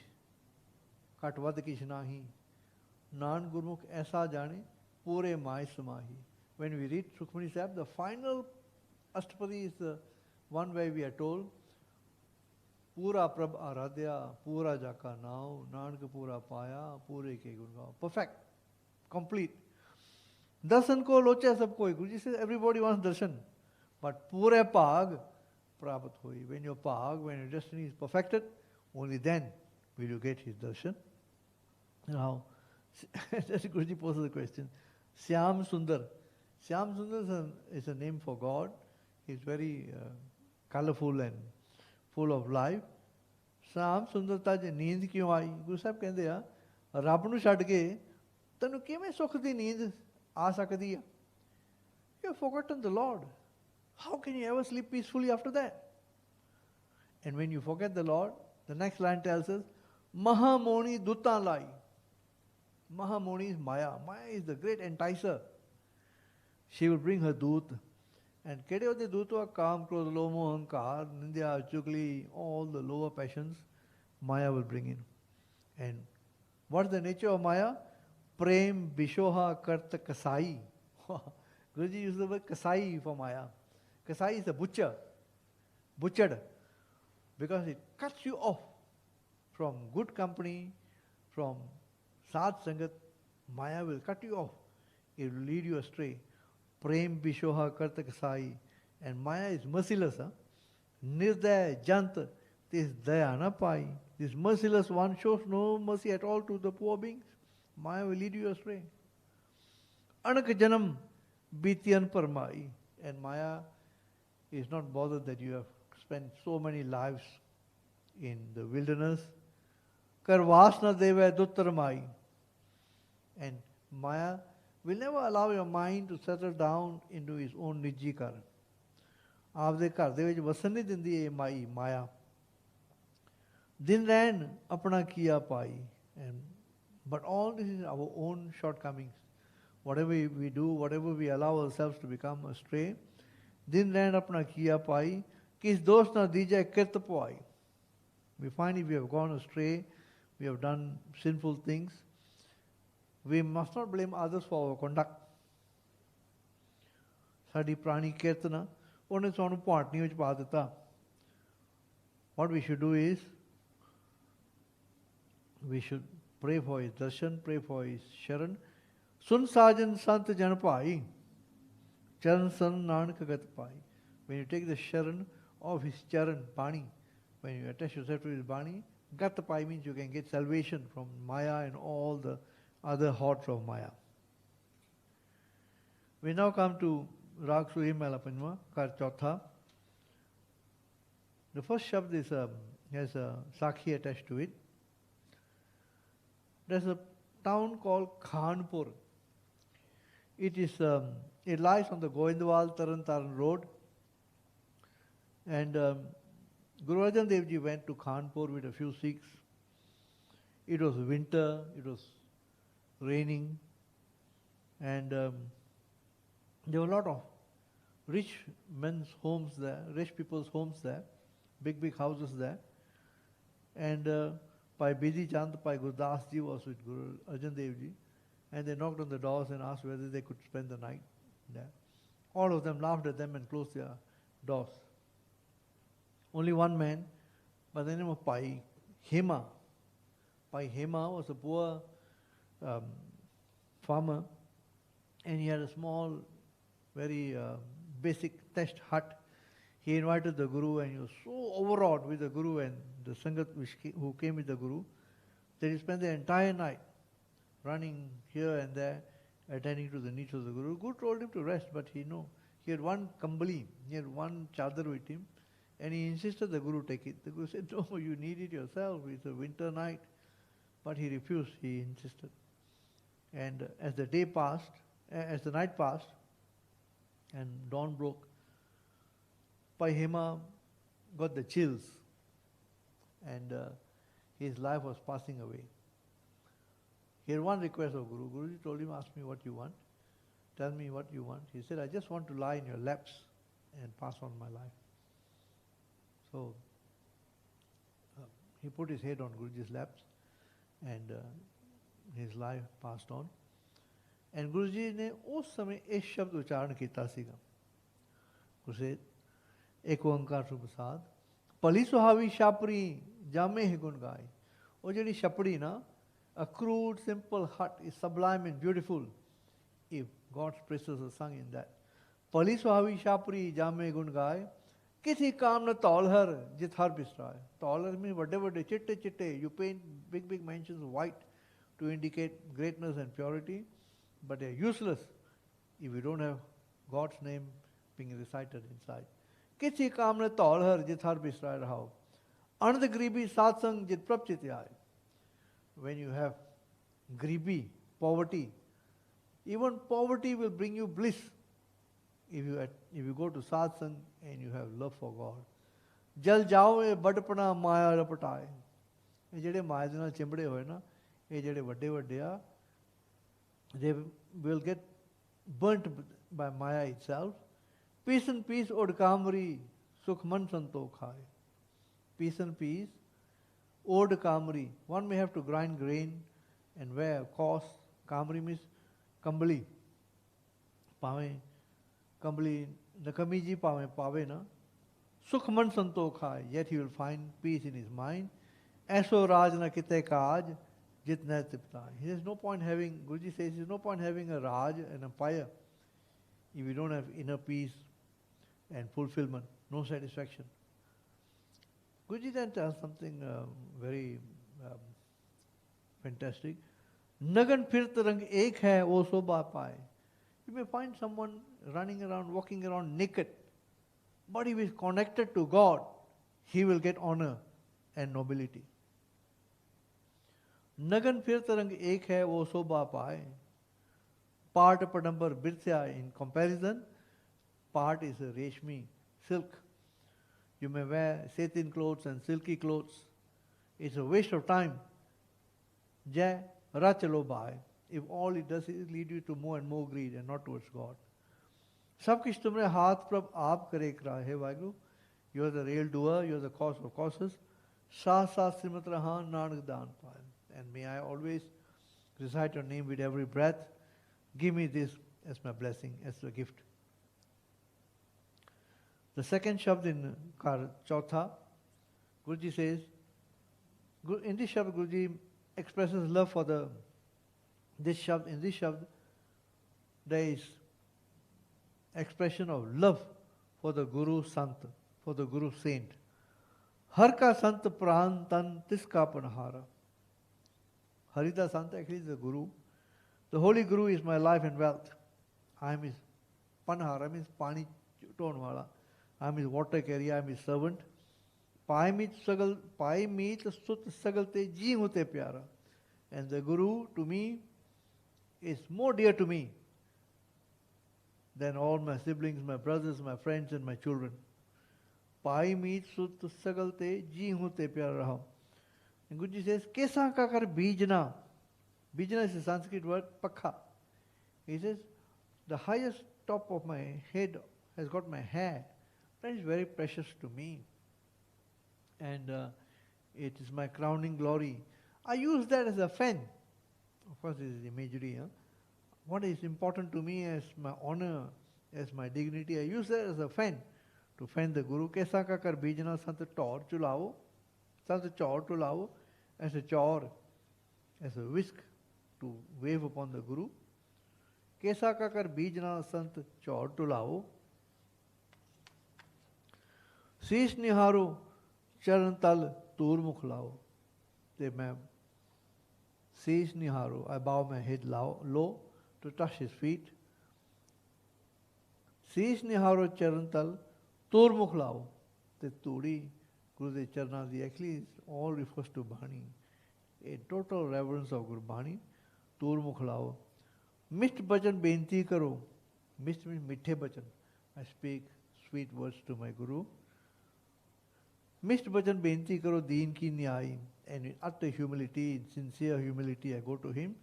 kat vad kish nahi, nan gurmukh aisa jane, pure mai samahi. When we read Sukhmani Sahib, the final Ashtapadi is the one where we are told, Pura Prabh Aradhya, Pura Jaka Nao, Nanak Pura Paya, Pure Ke Gun. Perfect, complete. Darshan ko locha sab koi. Guruji says everybody wants darshan. But Pure Pag Prapat Hoi. When your Pag, when your destiny is perfected, only then will you get his darshan. Now, Guruji poses the question, Syam Sundar. Syam Sundar is a name for God. He's very colorful and full of life. Syam Sundarta je neend kyun aayi? Guru Sahib kehndे ਆ ਰੱਬ ਨੂੰ ਛੱਡ ਕੇ ਤੈਨੂੰ ਕਿਵੇਂ ਸੁੱਖ ਦੀ ਨੀਂਦ ਆ ਸਕਦੀ ਆ? You have forgotten the Lord. How can you ever sleep peacefully after that? And when you forget the Lord, the next line tells us, Mahamoni Dutta Lai. Mahamoni is Maya. Maya is the great enticer. She will bring her doot. And kede hote doot wa kaam, krodh, lomo, ahankar, nindya, chugli, all the lower passions, Maya will bring in. And What is the nature of Maya? Prem Bishoha Karta Kasai. Guruji used the word Kasai for Maya. Kasai is a butcher, butchered, because it cuts you off from good company, from Sadh Sangat. Maya will cut you off. It will lead you astray. Prem Bishoha Karta Kasai. And Maya is merciless. Nirdaya Jant. This Daya na pai. This merciless one shows no mercy at all to the poor beings. Maya will lead you astray. Anak Janam Bityan Parmai. And Maya is not bothered that you have spent so many lives in the wilderness. Karvasna Deva Duttarmai. And Maya will never allow your mind to settle down into his own Niji Kar. आपदे घर दे विच वसन नहीं दिंदी ये माया. दिन रैन अपना किया पाई. And but all this is our own shortcomings. Whatever we do, whatever we allow ourselves to become astray, दिन रैन अपना किया पाई, किस दोष ना दीजिए कृत पाई. We find if we have gone astray, we have done sinful things, we must not blame others for our conduct. Sari प्राणी कीर्तना ਉਹਨੇ ਸਾਨੂੰ ਪਾਟਨੀ ਵਿੱਚ ਪਾ ਦਿੱਤਾ. What we should do is, we should pray for his darshan, pray for his sharan. Sun sajan sant jan pai, charan san nanak gat pai. When you take the sharan of his charan, bani, when you attach yourself to his bani, gat pai means you can get salvation from Maya and all the other hordes of Maya. We now come to Rag Suri Mela Panjwa, Kar Chautha. The first shabd is has a sakhi attached to it. There's a town called Khanpur. It is it lies on the Goindwal Taran road. And Guru Arjan Dev Ji went to Khanpur with a few Sikhs. It was winter, it was raining, and there were a lot of rich men's homes there, rich people's homes there, big houses there. And Pai Bidhi Chand, Pai Gurdas Ji was with Guru Arjan Dev Ji, and they knocked on the doors and asked whether they could spend the night there. All of them laughed at them and closed their doors. Only one man, by the name of Pai Hema. Pai Hema was a poor farmer, and he had a small, very basic thatched hut. He invited the Guru, and he was so overawed with the Guru and the Sangat who came with the Guru that he spent the entire night running here and there, attending to the needs of the Guru. Guru told him to rest, but he had one kambali, he had one chadar with him, and he insisted the Guru take it. The Guru said, no, you need it yourself, it's a winter night. But he refused, he insisted. And as the night passed, and dawn broke, Pai Hema got the chills, and his life was passing away. He had one request of Guru. Guruji told him, ask me what you want. Tell me what you want. He said, I just want to lie in your laps and pass on my life. So he put his head on Guruji's laps, and his life passed on. And Guruji ने उस समय एक शब्द उच्चारण किया सीगा. उसे एक ओंकार सुप्रसाद पली सुहावी शापरी जामे ही गुण गाय. वो जड़ी शापड़ी ना, a crude simple hut is sublime and beautiful if God's praises are sung in that. पली सुहावी शापरी जामे गुण गाय, किसी काम न तौलहर जित हर बिसराय. Taular means whatever they chitte, you paint big mansions white to indicate greatness and purity, but they are useless if you don't have God's name being recited inside. किसी काम न तौलहर जित हर बिसराय रहाओ, अनंत गरीबी सात्संग जित प्रभ चित आए. When you have gribi, poverty, even poverty will bring you bliss if you go to satsang and you have love for God. Jal jao e badpana maya rapataye. ये जेडे माया दे नाल चिंबड़े होए ना, ये जेडे वड्डे आ, they will get burnt by Maya itself. Peace and peace od kamri, sukh man santokh hai. Peace and peace, od kamri. One may have to grind grain And where, of course, Kamri means Kambali. Pave, Kambali, Nakamiji Pave, Pave na. Sukhman Santokh hai, yet he will find peace in his mind. Aso Raj na kite kaj, jitna tiptai. There's no point having, Guruji says, there's no point having a Raj, an empire, if you don't have inner peace and fulfillment, no satisfaction. Guruji then tells something very fantastic. Nagan phirt rang ek hai, wo sobha paye. You may find someone running around, walking around naked, but if he is connected to God, he will get honor and nobility. Nagan phirt rang ek hai, wo sobha paye. Part padambar birthya in comparison, part is a reshmi, silk. You may wear satin clothes and silky clothes. It's a waste of time. Jai rachalo bhai. If all it does is lead you to more and more greed and not towards God. सब कुछ तुमने हाथ प्रभ आप करे करा है Waheguru. You are the real doer. You are the cause of causes. Sa sa srimat rahan nanak dan paal. And may I always recite your name with every breath. Give me this as my blessing, as a gift. The second shabd in Kar Chautha, Guruji says, in this shabd Guruji expresses love for in this shabd there is expression of love for the Guru Sant, for the Guru Saint. Har ka Sant pran tan tiska panhara. Harida Sant actually is the Guru. The Holy Guru is my life and wealth. I am his panhara, means pani tonwala. I am his water carrier, I am his servant. Pai meet sut sagalte ji hote pyara. And the Guru to me is more dear to me than all my siblings, my brothers, my friends and my children. Pai meet sut sagalte ji hote pyara raham. And Guruji says, Kesa kakar bijna. Bijna is a Sanskrit word, pakha. He says, the highest top of my head has got my hair. That is very precious to me. And it is my crowning glory. I use that as a fan. Of course, this is imagery. Huh? What is important to me as my honor, as my dignity, I use that as a fan to fan the Guru. Kaisa ka kar bijna sant taur chulao. Sant chaur chulao. As a chaur, as a whisk to wave upon the Guru. Kaisa ka kar bijna sant chaur chulao. Sis niharo charan tal tur mukh lao. Sis niharo, I bow my head low to touch his feet. Sis niharo charan tal tur mukh lao. The turi, Gurudev Charnadi, actually all refers to Bani. A total reverence of Guru Bani. Tur mukh lao. Misht bhajan benti karo. Misht means mithe bhajan. I speak sweet words to my Guru. Misht bhajan benti karo deen ki nyai. And in utter humility, in sincere humility, I go to him.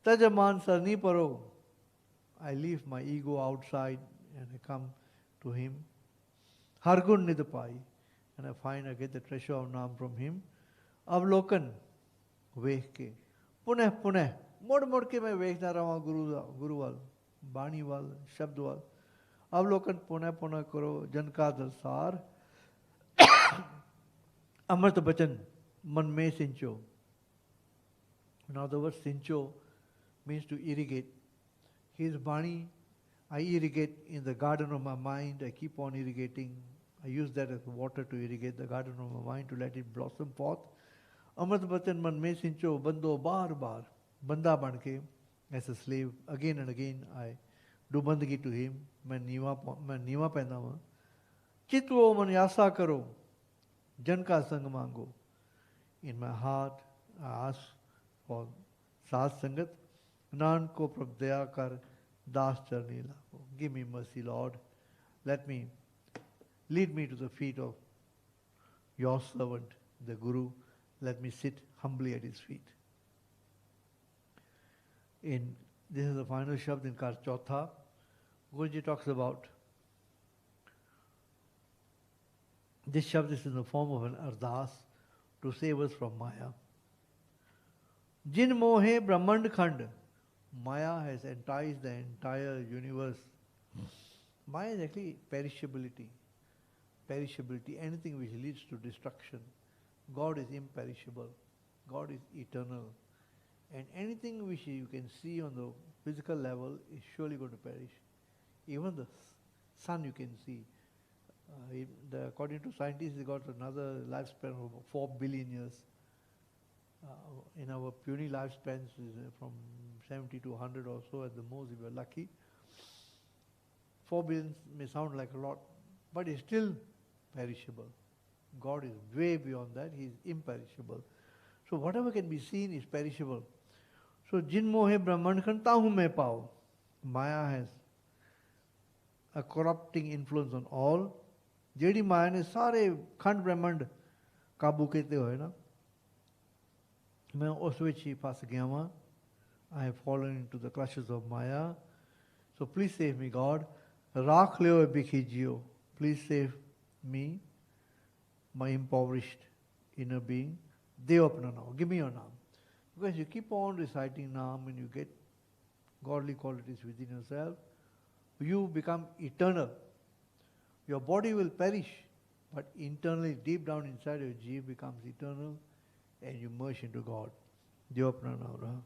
Tajaman sarni paro. I leave my ego outside and I come to him. Hargun nidapai. And I get the treasure of Naam from him. Avlokan. Vekh ke. Puneh. Mod ke main vekhna raha Guru wal. Bani wal. Shabd wal. Avlokan puneh karo. Janka dalsar. Amrit bachan. Man mein sincho. In other words, sincho means to irrigate. His Bani, I irrigate in the garden of my mind. I keep on irrigating. I use that as water to irrigate the garden of my mind, to let it blossom forth. Amrit bachan man mein sincho. Bando bar. Banda banke. As a slave, again and again, I do bandagi to him. Main niwa pehna hua. Chitwo man yasa karo. Jan ka sang mango. In my heart, I ask for Saat Sangat. Nan ko prab daya kar das charni lago. Give me mercy, Lord. Lead me to the feet of your servant, the Guru. Let me sit humbly at his feet. This is the final shabd in Kar Chautha. Guruji talks about this shabd is in the form of an ardas to save us from Maya. Jin mohe Brahmand Khand. Maya has enticed the entire universe. Maya is actually perishability. Perishability, anything which leads to destruction. God is imperishable. God is eternal. And anything which you can see on the physical level is surely going to perish. Even the sun you can see. According to scientists, it got another lifespan of 4 billion years. In our puny lifespans is from 70 to 100 or so at the most if we're lucky. 4 billion may sound like a lot, but it's still perishable. God is way beyond that. He is imperishable. So whatever can be seen is perishable. So Jin mohe Brahman khan tahu mein pao. Maya has a corrupting influence on all. जेड़ी माया ने सारे खंड ब्रह्मंड काबू कीते होए ना, मैं उस विच ही फस गया वां. I have fallen into the clutches of Maya. So please save me, God. Rakh leo bikhi jiyo. Please save me, my impoverished inner being. Deo apna naam. Give me your naam. Because you keep on reciting naam and you get godly qualities within yourself, you become eternal. Your body will perish, but internally, deep down inside your jeev becomes eternal and you merge into God. Deo apna naam raha.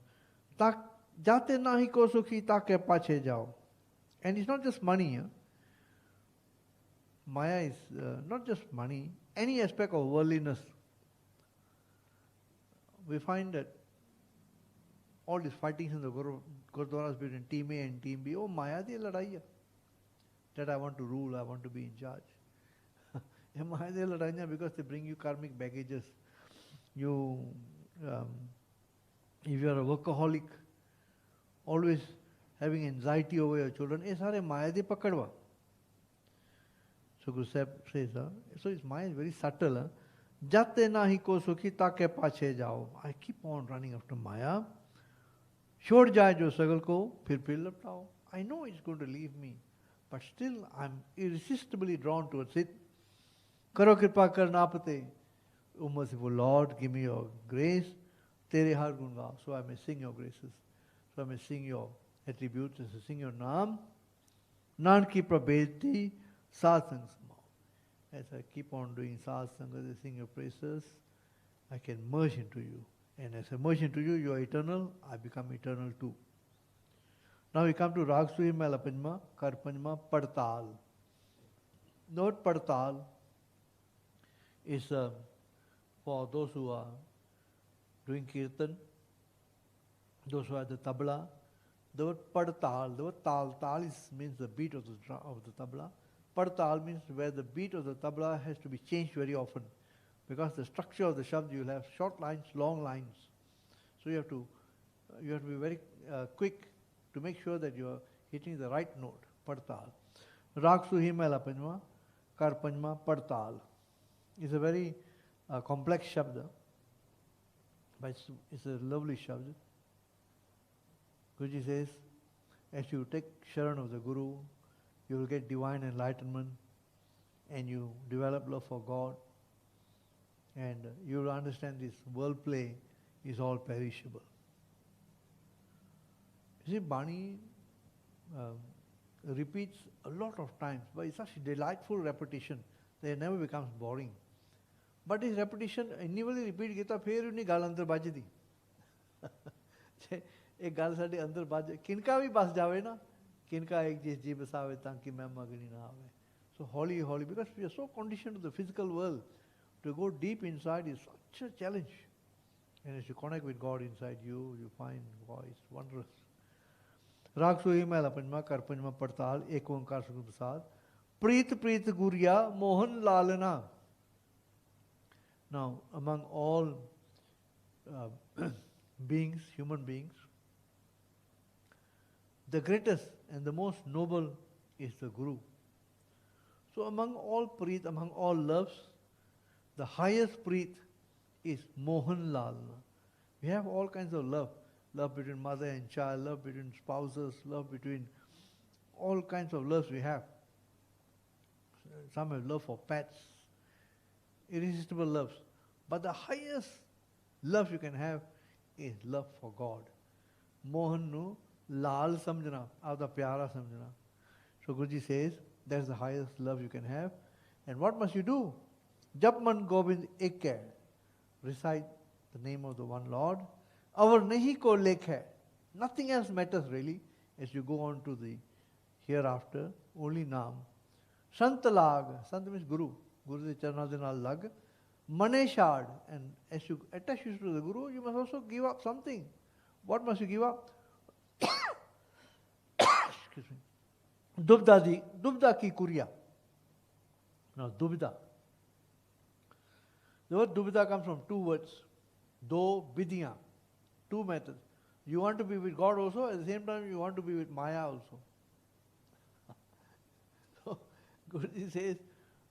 Tak jate nahi ko sukhi take pache jao. And it's not just money. Huh? Maya is not just money, any aspect of worldliness. We find that all these fightings in the Gurdwaras between team A and team B, oh Maya di ladai hai. That I want to rule, I want to be in charge. Maya di ladai hai because they bring you karmic baggages. You, if you are a workaholic, always having anxiety over your children, ye sare Maya di pakadwa. So Guru Sahib says, so his Maya is very subtle. Jate nahi ko sukhi take pache jao. I keep on running after Maya. Chhod jaye jo sagal ko, phir laptao. I know it's going to leave me, but still I'm irresistibly drawn towards it. Karo kripa kar napate. O merciful Lord, give me your grace. Tere har gun gao. So I may sing your graces. So I may sing your attributes, and sing your naam. Nanki prabheti satsang samao. As I keep on doing satsang, as I sing your praises, I can merge into you. And as I merge into you, you are eternal, I become eternal too. Now we come to Rag Suhi Mela Panjma, Kar Panjma, Padtal. Note Padtal is for those who are doing kirtan, those who are the tabla. The word Padtal, the word tal means the beat of the tabla. Padtal means where the beat of the tabla has to be changed very often. Because the structure of the shabd, you will have short lines, long lines. So you have to be very quick to make sure that you are hitting the right note, Padtal. Rag Suhi Mela Panjma, Kar Panjma, Padtal. It's a very complex shabd, but it's a lovely shabd. Guruji says, as you take Sharan of the Guru, you will get divine enlightenment and you develop love for God. And you will understand this world play is all perishable. You see, Bani repeats a lot of times, but it's such a delightful repetition that it never becomes boring. But this repetition, annually repeat Gita, फिर उन्हीं गाल अंदर बाजी दी. एक गाल साड़ी अंदर बाजे, किनका भी बस जावे ना, किनका एक जिस जी बसावे ताकि मैं मगनी ना आवे. So holy, because we are so conditioned to the physical world. To go deep inside is such a challenge. And as you connect with God inside you, you find, wow, it's wondrous. Rag Suhi Mela Panjma, Kar Panjma, Padtal, Ek Onkar Sukham Prasad. Preet Guriya Mohan Lalana. Now, among all beings, human beings, the greatest and the most noble is the Guru. So among all preet, among all loves, the highest preet is Mohan Lal. We have all kinds of love. Love between mother and child, love between spouses, love between all kinds of loves we have. Some have love for pets, irresistible loves. But the highest love you can have is love for God. Mohan nu lal samjhna, aapda pyara samjhna. So Guruji says, that's the highest love you can have. And what must you do? Jap man Gobind ek hai. Recite the name of the one Lord. Our nahi ko lekh hai. Nothing else matters really as you go on to the hereafter. Only Naam. Sant lag. Sant means Guru. Guru de charna de naal lag. Mane shard. And as you attach you to the Guru, you must also give up something. What must you give up? Excuse me. Dubda ki kuriya. Now, dubda. The word dubda comes from two words. Do bidiya. Two methods. You want to be with God also, at the same time you want to be with Maya also. So, Guruji says,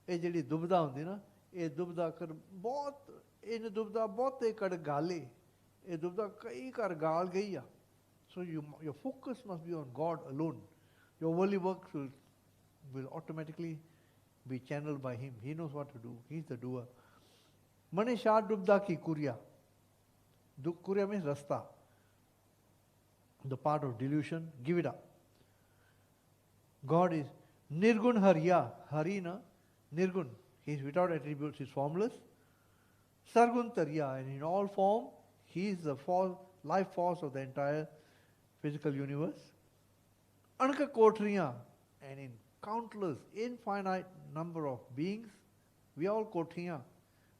ਇਹ ਜਿਹੜੀ ਦੁਬਦਾ ਹੁੰਦੀ ਨਾ ਇਹ ਦੁਬਦਾ ਕਰ ਬਹੁਤ ਇਹਨੇ ਦੁਬਦਾ ਬਹੁਤੇ ਕੜ ਗਾਲੇ ਇਹ ਦੁਬਦਾ ਕਈ ਘਰ ਗਾਲ ਗਈ ਆ so your focus must be on God alone. Your worldly works will automatically be channeled by Him. He knows what to do. He's the doer. Mane shah dubda ki kurya. Kurya means rasta. The part of delusion, give it up. God is Nirgun Hariya. Harina, Nirgun. He is without attributes, he is formless. Sargun Tariya, and in all form, he is the life force of the entire physical universe. Anka Kotriya, and in countless, infinite number of beings, we all Kotriya,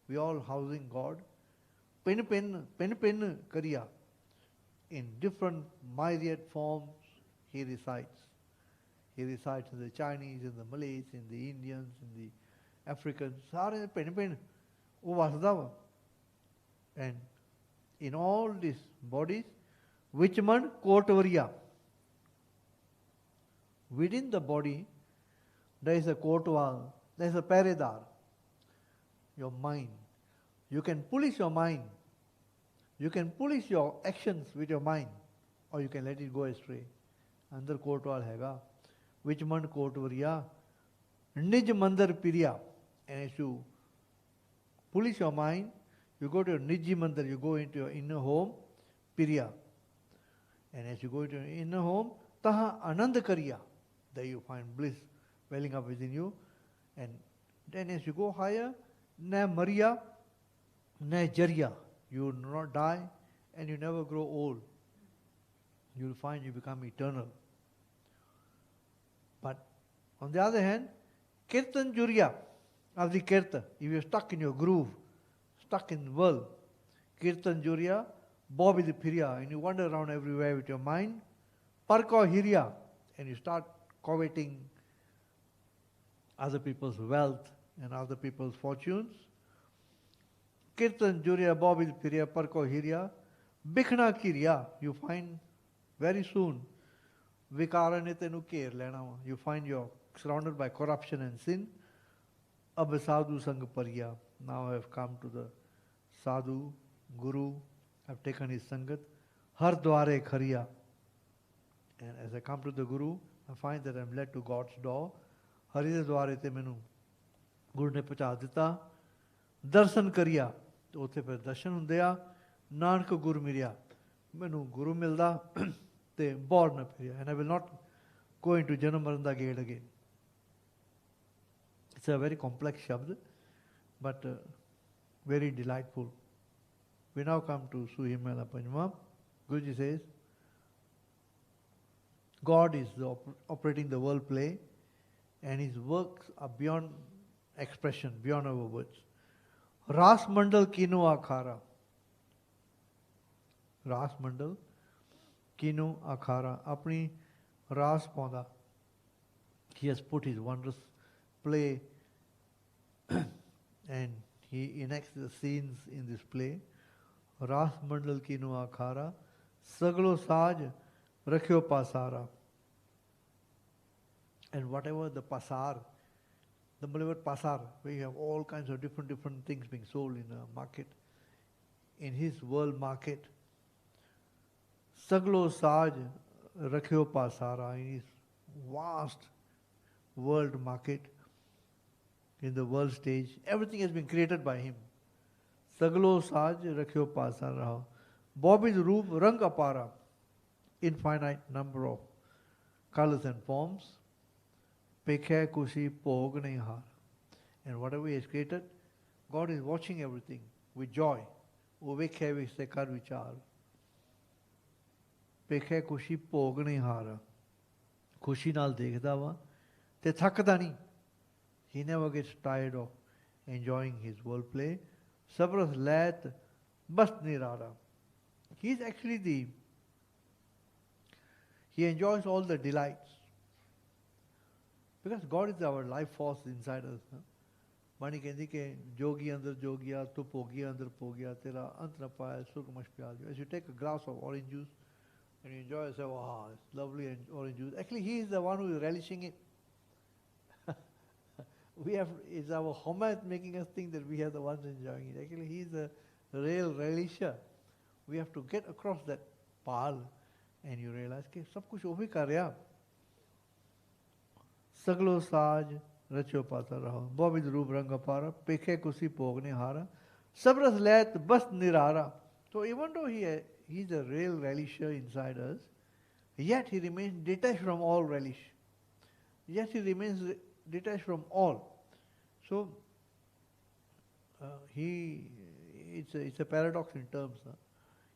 we all housing God. Pen Kariya. In different myriad forms, he resides. He resides in the Chinese, in the Malays, in the Indians, in the Africans. And in all these bodies, Vichman Kotavariya. Within the body, there is a kotwal, there is a paredar, your mind. You can police your mind. You can police your actions with your mind, or you can let it go astray. Andar kotwal hega, which man kotwariya, nij mandar piriya. And as you police your mind, you go to your niji mandar, you go into your inner home, piriya. And as you go into your inner home, taha ananda kariya. There you find bliss welling up within you. And then as you go higher, na mariya, na jariya. You will not die and you never grow old. You will find you become eternal. But on the other hand, Kirtan Juriya of the Kirtan, if you're stuck in your groove, stuck in the world, Kirtan Juriya, Bobby the Piriya, and you wander around everywhere with your mind, Parko Hiriya, and you start coveting other people's wealth and other people's fortunes. Kirtan Juriya, Bobby Piriya, Parko Hiriya, Bikhna Kiriya, you find very soon, Vikaranitenu Kir Lena, you find you're surrounded by corruption and sin. Ab Sadhu Sangh Pariya, now I have come to the Sadhu, Guru, I've taken his Sangat, Har Dware Khariya. And as I come to the Guru, I find that I'm led to God's door. Hari de Dware te menu Guru ne pahcha dita, Darshan Kariya. ਉੱਥੇ ਫਿਰ ਦਰਸ਼ਨ ਹੁੰਦੇ ਆ ਨਾਨਕ ਗੁਰੂ ਮਿਲਿਆ ਮੈਨੂੰ ਗੁਰੂ ਮਿਲਦਾ ਤੇ ਬੌੜ ਨਾ ਫਿਰਿਆ and I will not go into ਜਨਮ ਮਰਨ ਦਾ ਗੇੜ again. It's a very complex shabd but very delightful. We now come to Suhimela Panjama. Guruji says God is operating the world play and his works are beyond expression, beyond our words. Ras Mandal Kino Akhara. Ras Mandal Kino Akhara. Apni Ras Paunda. He has put his wondrous play and he enacts the scenes in this play. Ras Mandal Kino Akhara. Saglo Saj Rakhyo Pasara. And whatever the pasar, the Malay pasar, where you have all kinds of different things being sold in a market. In his world market, Saglo Saj Rakhyo Pasara, in his vast world market, in the world stage, everything has been created by him. Saglo Saj Rakhyo Pasara. Bobby's Roop Rang Apara, infinite number of colors and forms. Pekhe Kushi Pog Nahi Har. And whatever He has created, God is watching everything with joy. Uvekhe Visekar Vichar. Pekhe Kushi Pog Nahi Har. Kushi Nal Dekhda Va. Te thakda nahi. He never gets tired of enjoying his world play. Sabras Lat Bas Nirara. He is actually he enjoys all the delights. Because God is our life force inside us. Mani कहती कि जोगी अंदर जोगिया तो पोगिया अंदर पोगिया तेरा अंत न पाया सुख मश प्याल. As you take a glass of orange juice and you enjoy it, say, wow, it's lovely orange juice. Actually, he is the one who is relishing it. It's our Homat making us think that we are the ones enjoying it. Actually, he is the real relisher. We have to get across that pal and you realize कि सब कुछ वो भी कर रहा. सगलो साज रचो पाता रहो. Bobby the रूप रंग अपारा. पेखे कुसी पोगने हारा. सबरस लैत बस निरारा. So even though he is a real relisher inside us, yet he remains detached from all relish. Yet he remains detached from all. So it's a paradox in terms.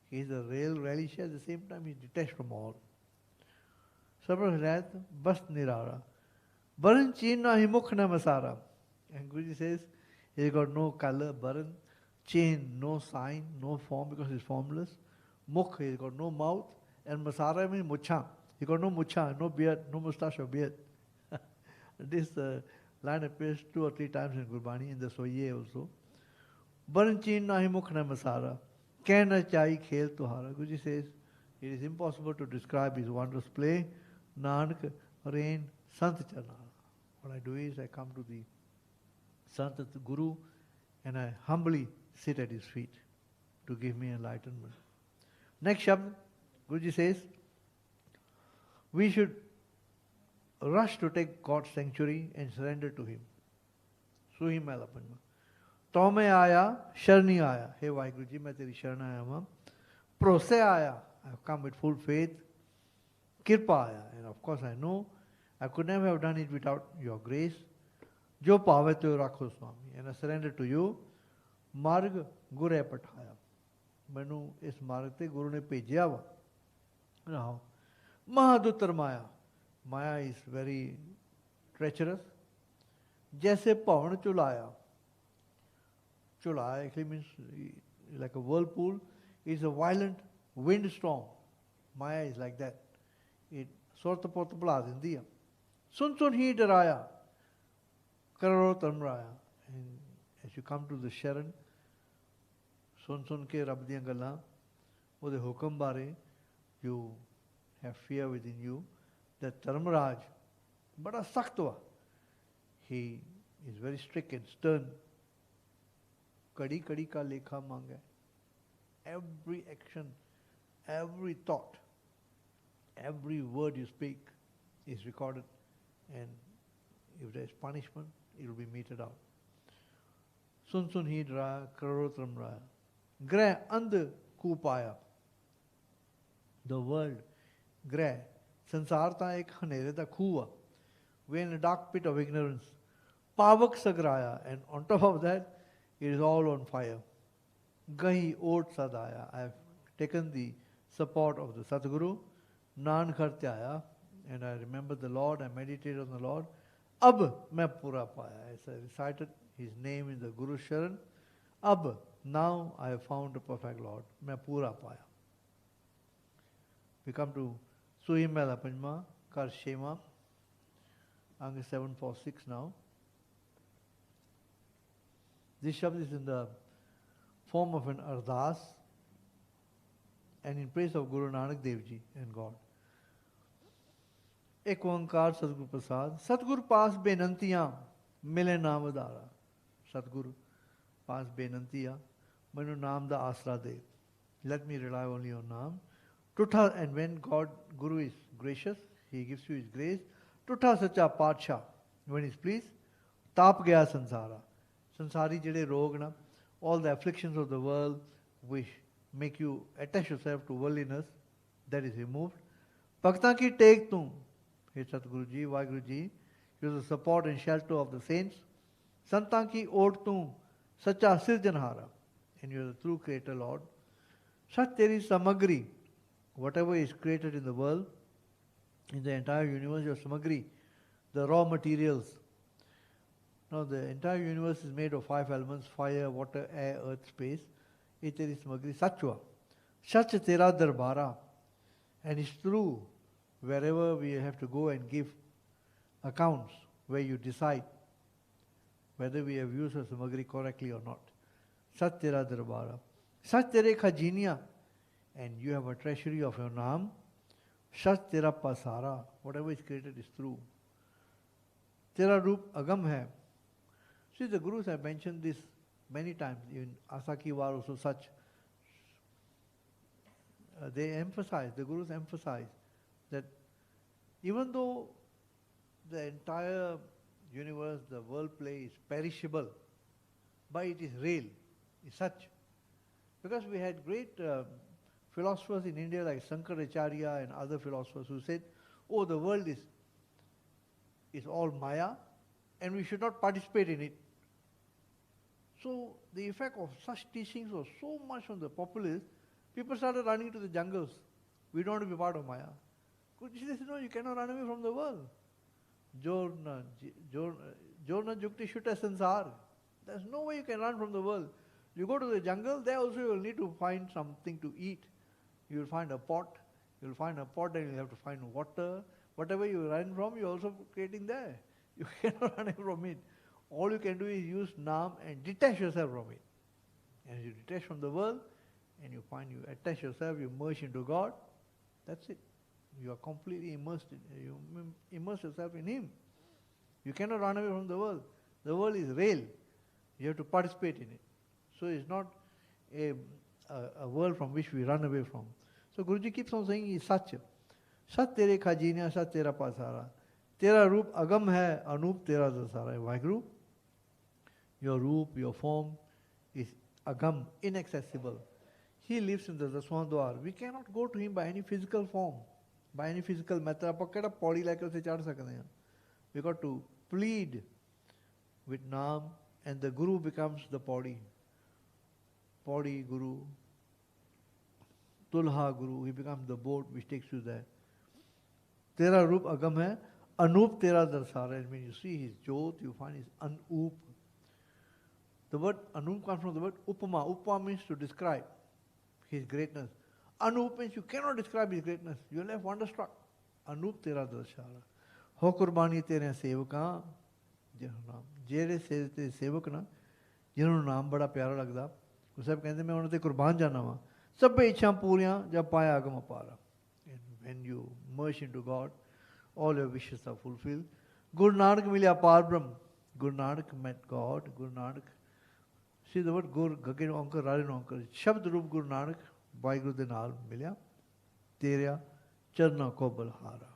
He is a real relisher, at the same time he is detached from all. Sabras Lat Bas Nirara. Baran Chin Nahi Mukh Na Masara. And Guruji says he got no color, Baran, chain, no sign, no form because he is formless. Mukh, he got no mouth, and Masara means mucha. He got no mucha, no beard, no mustache or beard. This line appears 2 or 3 times in Gurbani, in the Soye also. Baran Chin Nahi Mukh Na Masara. Kehna Chai Khel Tuhara. Guruji says it is impossible to describe his wondrous play. Nanak, rain, Sant Charnara. What I do is I come to the Sant Guru and I humbly sit at his feet to give me enlightenment. Next shabd, Guruji says, we should rush to take God's sanctuary and surrender to Him. Suhi Mela Panma. Tome Aya, Sharni Aya. Hey Vaheguruji, मैं तेरी शरण आया हूँ. Prose Aya. I have come with full faith. Kirpa Aya. And of course I know I could never have done it without your grace. Jo pave to rakho Swami. And I surrender to you. Marg Gure Pathaya. मैनू इस मार्ग ते गुरु ने भेजा वा. Now, Mahadutar Maya. Maya is very treacherous. जैसे पवन चुलाया. Chulaya actually means like a whirlpool. It's a violent windstorm. Maya is like that. It sorta porta bla dindiya. Sun sun hi daraya. Kararo tamraya. And as you come to the Sharan, sun sun ke Rab diyan gallan, ਉਹਦੇ ਹੁਕਮ ਬਾਰੇ, you have fear within you, that Dharmaraj, bada sakht wa. He is very strict and stern. Kadi kadi ka lekha manga. Every action, every thought, every word you speak is recorded, and if there is punishment, it will be meted out. Sun sun hi dra karotram raya. Greh and kupaya. The world, greh. Sansar ta ek khanere da khuwa. We are in a dark pit of ignorance. Pavak sagraya, and on top of that, it is all on fire. Gahi ot sadaya. I have taken the support of the Satguru. Nan khartyaya. And I remember the Lord, I meditated on the Lord. Ab main pura paya. As I recited his name in the Guru Sharan. Ab, now I have found the perfect Lord. Main pura paya. We come to Suhi Mela Panjma, Kar Shema. Anga 746 now. This shabd is in the form of an ardas and in praise of Guru Nanak Dev Ji and God. Ek Oankar Sadguru Prasad. Satguru paas benantiyan mile naam adara. Satguru paas benantiyan manu naam da asra de. Let me rely only on naam. Tutha, and when God, Guru is gracious, He gives you His grace. Tutha sacha padsha. When He is pleased, tap gaya sansara. Sansari jade rog na, all the afflictions of the world, which make you attach yourself to worldliness, that is removed. Bhakta ki take tum, hey Satguru ji, Vaheguru ji, you are the support and shelter of the saints. Santan ki od tum, sacha sirjanhara, and you are the true creator Lord. Sat teri samagri, whatever is created in the world, in the entire universe, your samagri, the raw materials. Now the entire universe is made of 5 elements: fire, water, air, earth, space. Ye teri samagri satchva. Sach tera darbara. And it's true, wherever we have to go and give accounts, where you decide whether we have used our samagri correctly or not. Sat tera darbara. Sach tere khajiniya. And you have a treasury of your naam. Sach tera pasara. Whatever is created is true. Tera roop agam hai. See, the Gurus have mentioned this many times. In Asaki Var also such. They emphasize, the Gurus emphasize that even though the entire universe, the world play is perishable, but it is real, is such. Because we had great philosophers in India like Shankaracharya and other philosophers who said, oh, the world is all Maya and we should not participate in it. So the effect of such teachings was so much on the populace, people started running to the jungles. We don't want to be part of Maya. Guruji says, no, you cannot run away from the world. Jorna Jukti Shuta Sansar. There's no way you can run from the world. You go to the jungle, there also you will need to find something to eat. You will find a pot. You will find a pot and you will have to find water. Whatever you run from, you are also creating there. You cannot run away from it. All you can do is use Naam and detach yourself from it. And you detach from the world, and you find you attach yourself, you merge into God, that's it. You are completely immersed you immerse yourself in Him. You cannot run away from the world. The world is real. You have to participate in it. So it's not a world from which we run away from. So Guruji keeps on saying, is Sach. Sat tere khajiniya, Sat tera pasara. Tera roop agam hai, anup tera dasara. Vaheguru, your roop, your form is agam, inaccessible. He lives in the Daswandwar. We cannot go to Him by any physical form, by any physical method. We got to plead with Naam, and the Guru becomes the Paudi. Paudi Guru, Tulha Guru, he becomes the boat which takes you there. Tera Roop Agam hai, Anup Tera Darsara. And when you see his Jyot, you find his Anup. The word Anup comes from the word Upama. Upama means to describe His greatness. Anup means you cannot describe His greatness. You are left wonderstruck. Anup Tera Darsara. Ho Kurbani Tere Sevaka. Jere Sevak na, जिन्होंने नाम बड़ा प्यारा लगता वो सब कहते मैं उन्होंने कुर्बान जाना वहाँ सब इच्छा पूरियां जब पाया आगम अपारा. And when you merge into God, all your wishes are fulfilled. Guru Nanak milya Par Brahm. Guru Nanak met God. Guru Nanak. See the word Gur, Gagin Onkar, Rarin Onkar. Shabd Rup Guru Nanak, Vaheguru de Naal milya. Terya Charna ko balhara.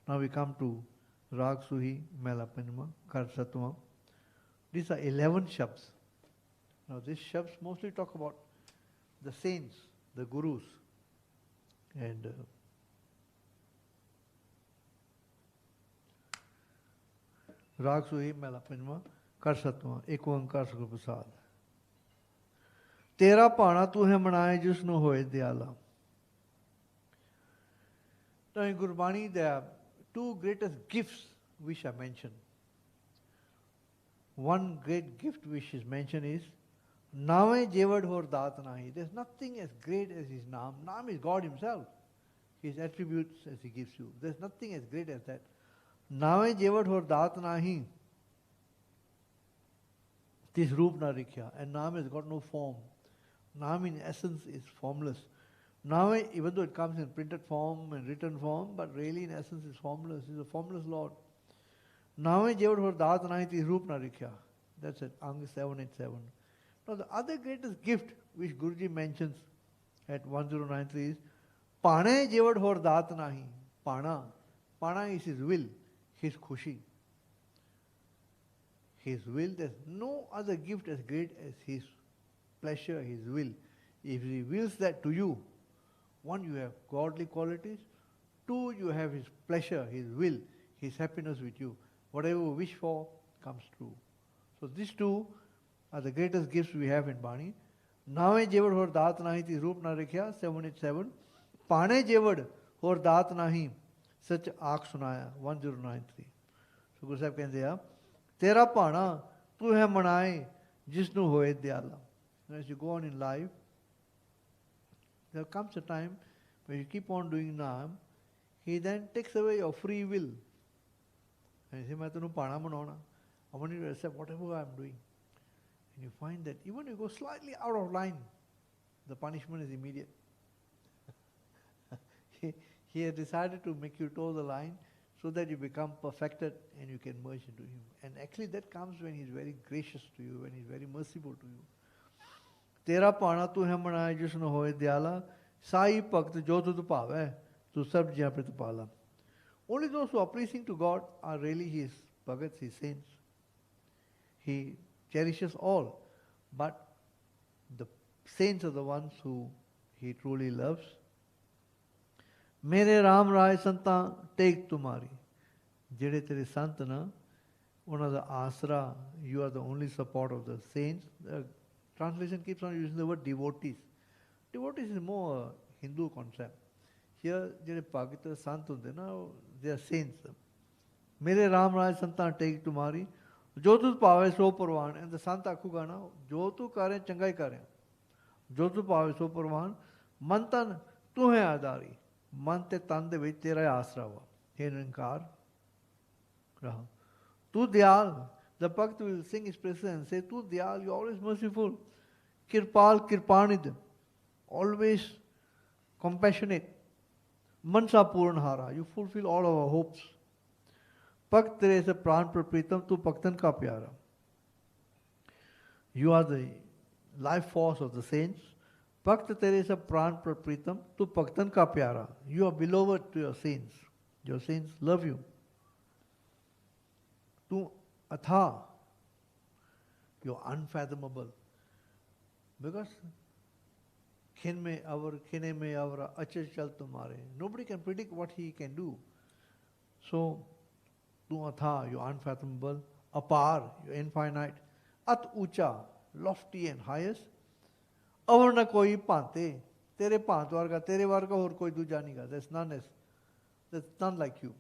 Now we come to Rag Suhi, Mela Panima, Kar Satma. These are 11 Shabds. Now these Shabds mostly talk about the saints, the Gurus. And Rag Suhi, Mela Panima, Kar Satma, Ek Oankar Sagur Prasad. Tera Pana tu hai manaye jisnu hoye diyala. Now in Gurbani there are two greatest gifts which are mentioned. One great gift which is mentioned is Name Jevad Hor Dat Nahi. There's nothing as great as His Naam. Naam is God Himself. His attributes as He gives you. There's nothing as great as that. Name Jevad Hor Dat Nahi. This Roop Na Rikhya. And Naam has got no form. Naam in essence is formless. Name, even though it comes in printed form and written form, but really in essence is formless. He's a formless Lord. Name Jevad Hor Dat Nahi Tis Roop Na Rikhya. That's it, Ang 787. Now the other greatest gift which Guruji mentions at 1093 is Pane Jevad Hor Dat Nahi. Pana. Pana is His will, His khushi. His will, there's no other gift as great as His pleasure, His will. If he wills that to you, one, you have godly qualities. Two, you have his pleasure, his will, his happiness with you. Whatever you wish for comes true. So these two are the greatest gifts we have in Bani. नावे जेवड़ होर दात नाही ती रूप ना रखिया 787 पाने जेवड़ होर दात नाही सच आख सुनाया 1093. So Guru Sahib कहते हैं तेरा पाना तू है मनाए जिसनु होए दयाला. As you go on in life, there comes a time when you keep on doing Naam, he then takes away your free will. And you say, मैं तेनू पाना मनाना. I want you to accept whatever I am doing. And you find that even you go slightly out of line, the punishment is immediate. he has decided to make you toe the line so that you become perfected and you can merge into him. And actually that comes when he is very gracious to you, when he is very merciful to you. तेरा पाना तू है मनाए जिसनु होए दयाला साई भक्त जो तुद भावै तू सब जियां प्रित पाला. Only those who are pleasing to God are really his bhagats, his saints. He cherishes all, but the saints are the ones who he truly loves. मेरे राम राय संतां टेक तुम्हारी. ਜਿਹੜੇ ਤੇਰੇ ਸੰਤ ਨਾ ਉਹਨਾਂ ਦਾ ਆਸਰਾ, you are the only support of the saints. The translation keeps on using the word devotees. Devotees is more a Hindu concept. Here ਜਿਹੜੇ ਭਗਤ ਸੰਤ ਹੁੰਦੇ ਨਾ, they are saints. ਮੇਰੇ ਰਾਮ ਰਾਜ ਸੰਤਾਂ ਟੇਕ ਤੁਮਾਰੀ ਜੋ ਤੂੰ ਭਾਵੇਂ ਸੋ ਪ੍ਰਵਾਨ. And the ਸੰਤ ਆਖੂਗਾ ਨਾ ਜੋ ਤੂੰ ਕਰ ਰਿਹਾ ਚੰਗਾ ਹੀ ਕਰ ਰਿਹਾ, ਜੋ ਤੂੰ ਭਾਵੇਂ ਸੋ ਪ੍ਰਵਾਨ. ਮਨ ਤਨ ਤੂੰ ਹੈ ਆਧਾਰੀ. ਮਨ ਤੇ ਤਨ ਦੇ ਵਿੱਚ ਤੇਰਾ ਆਸਰਾ ਵਾ, ਇਹ ਨਿਰੰਕਾਰ ਰਹਾ. ਤੂੰ ਦਿਆਲ. The Bhakt will sing his praises and say, Tu Diyal, you are always merciful. Kirpal Kirpanid, always compassionate. Mansa Puranhara, you fulfill all our hopes. Bhakt tere se pran prapritam, tu bhaktan ka pyara. You are the life force of the saints. Bhakt tere se pran prapritam, tu bhaktan ka pyara. You are beloved to your saints. Your saints love you. Tu Atha, you're unfathomable. Because Khin mein avar, khine mein avra, achal chal tumhare. Nobody can predict what he can do. So, tu Atha, you're unfathomable. Apar, you're infinite. At Ucha, lofty and highest. Avar na koi pante, tere pant varga, tere varga aur koi duja nahi ga. There's none like you.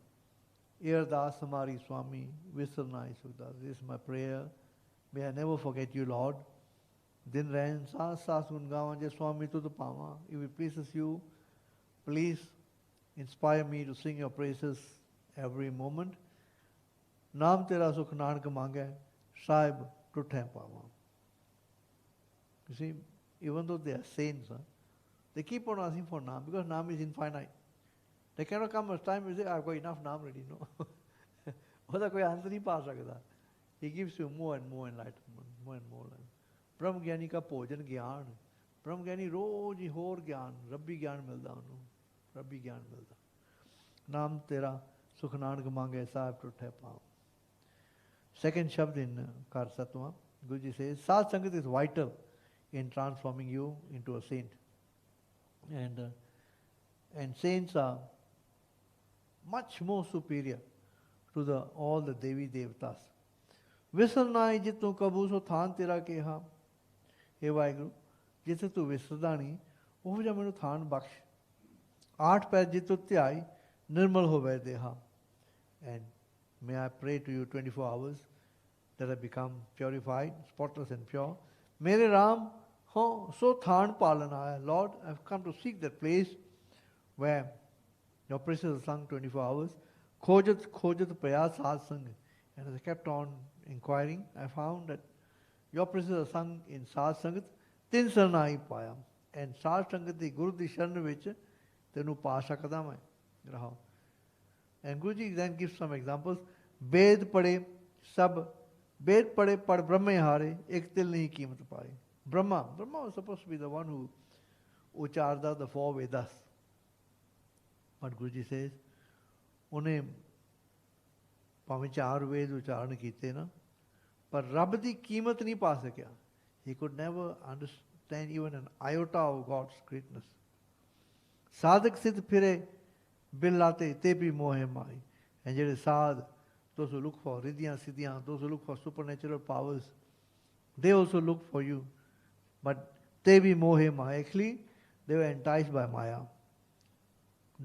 Irdas Samari Swami, Visarnai Sukdas. This is my prayer. May I never forget you, Lord. Din Ren Sa Sun Gavan Swami to the Pama. If it pleases you, please inspire me to sing your praises every moment. Naam Tera Sukh Nanak Mange, Sahib Tuthe Pama. You see, even though they are saints, they keep on asking for Naam because Naam is infinite. There cannot come a time you say, I've got enough naam already. No. ਉਹਦਾ ਕੋਈ ਅੰਤ ਨਹੀਂ ਪਾ ਸਕਦਾ. He gives you more and more enlightenment, more and more. ब्रह्म ज्ञानी का भोजन ज्ञान. ब्रह्म ज्ञानी रोज ही होर ज्ञान, रब्बी ज्ञान मिलता ਉਹਨੂੰ, रब्बी ज्ञान मिलता. नाम तेरा सुख नानक मांगे साहिब टुठे पाओ. Second shabd in Kar Satwa, Guruji says, Sat Sangat is vital in transforming you into a saint. And saints are much more superior to all the Devi Devtas. Visarnai jitu kabu so than tera keha. He Vaheguru, जिथे तू विसरदा नहीं ਉਹ ਜਿਹਾ ਮੈਨੂੰ ਥਾਨ ਬਖਸ਼. 8 ਪੈਰ ਜਿਤੋਂ ਧਿਆਈ ਨਿਰਮਲ ਹੋਵੇ ਦੇਹਾ. And may I pray to you 24 hours that I become purified, spotless and pure. Mere Ram, ho so than palanaya. Lord, I have come to seek that place where your praises are sung 24 hours. Khojat prayas satsang. And as I kept on inquiring, I found that your praises are sung in Sat Sangat, Tin Sarnai Paya. And Sat Sangat di Guru di Sharan vich tenu pa sakda main raha. And Guruji then gives some examples. Ved pade sab, Ved pade pad Brahme hare, ek til nahi कीमत पाए. Brahma was supposed to be the one who ucharda the 4 Vedas. But Guruji says, ਉਹਨੇ ਭਾਵੇਂ 4 ਵੇਦ ਉਚਾਰਨ ਕੀਤੇ ਨਾ, ਪਰ ਰੱਬ ਦੀ ਕੀਮਤ ਨਹੀਂ ਪਾ ਸਕਿਆ. He could never understand even an iota of God's greatness. Sadhak siddh phire billate te bhi mohe mai. And jehde sadh, those who look for riddhiyan siddhiyan, those who look for supernatural powers, they also look for you. But te bhi mohe mai. Actually, they were enticed by Maya.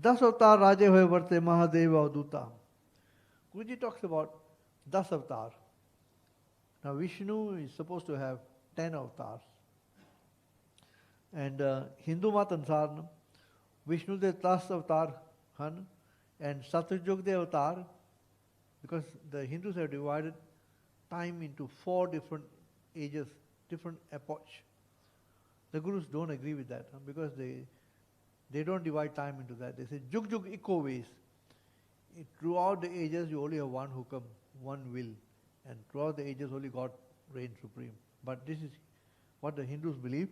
10 अवतार राजे हुए वर्ते Mahadev अवधूता. Guruji talks about 10 avatars. Now Vishnu is supposed to have 10 avatars. And Hindu mat ansar Vishnu de 10 avatar han and Satyug de avatar, because the Hindus have divided time into 4 different ages, different epochs. The Gurus don't agree with that because they don't divide time into that. They say Jug Jug Iko ways. Throughout the ages you only have one hukam, one will. And throughout the ages only God reigns supreme. But this is what the Hindus believe.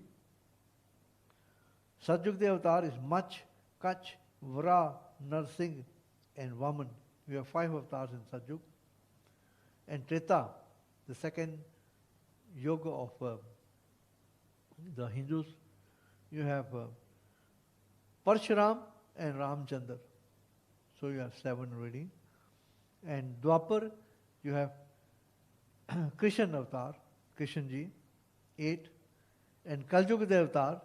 Satyug the avatar is Mach, Kach, Vra, Narsingh and Vaman. We have 5 avatars in Satyug. And Treta, the second yoga of the Hindus, you have Parshuram and Ramchandra. So you have 7 already. And Dwapar, you have Krishna avatar, Krishna ji, 8. And Kaljug avatar,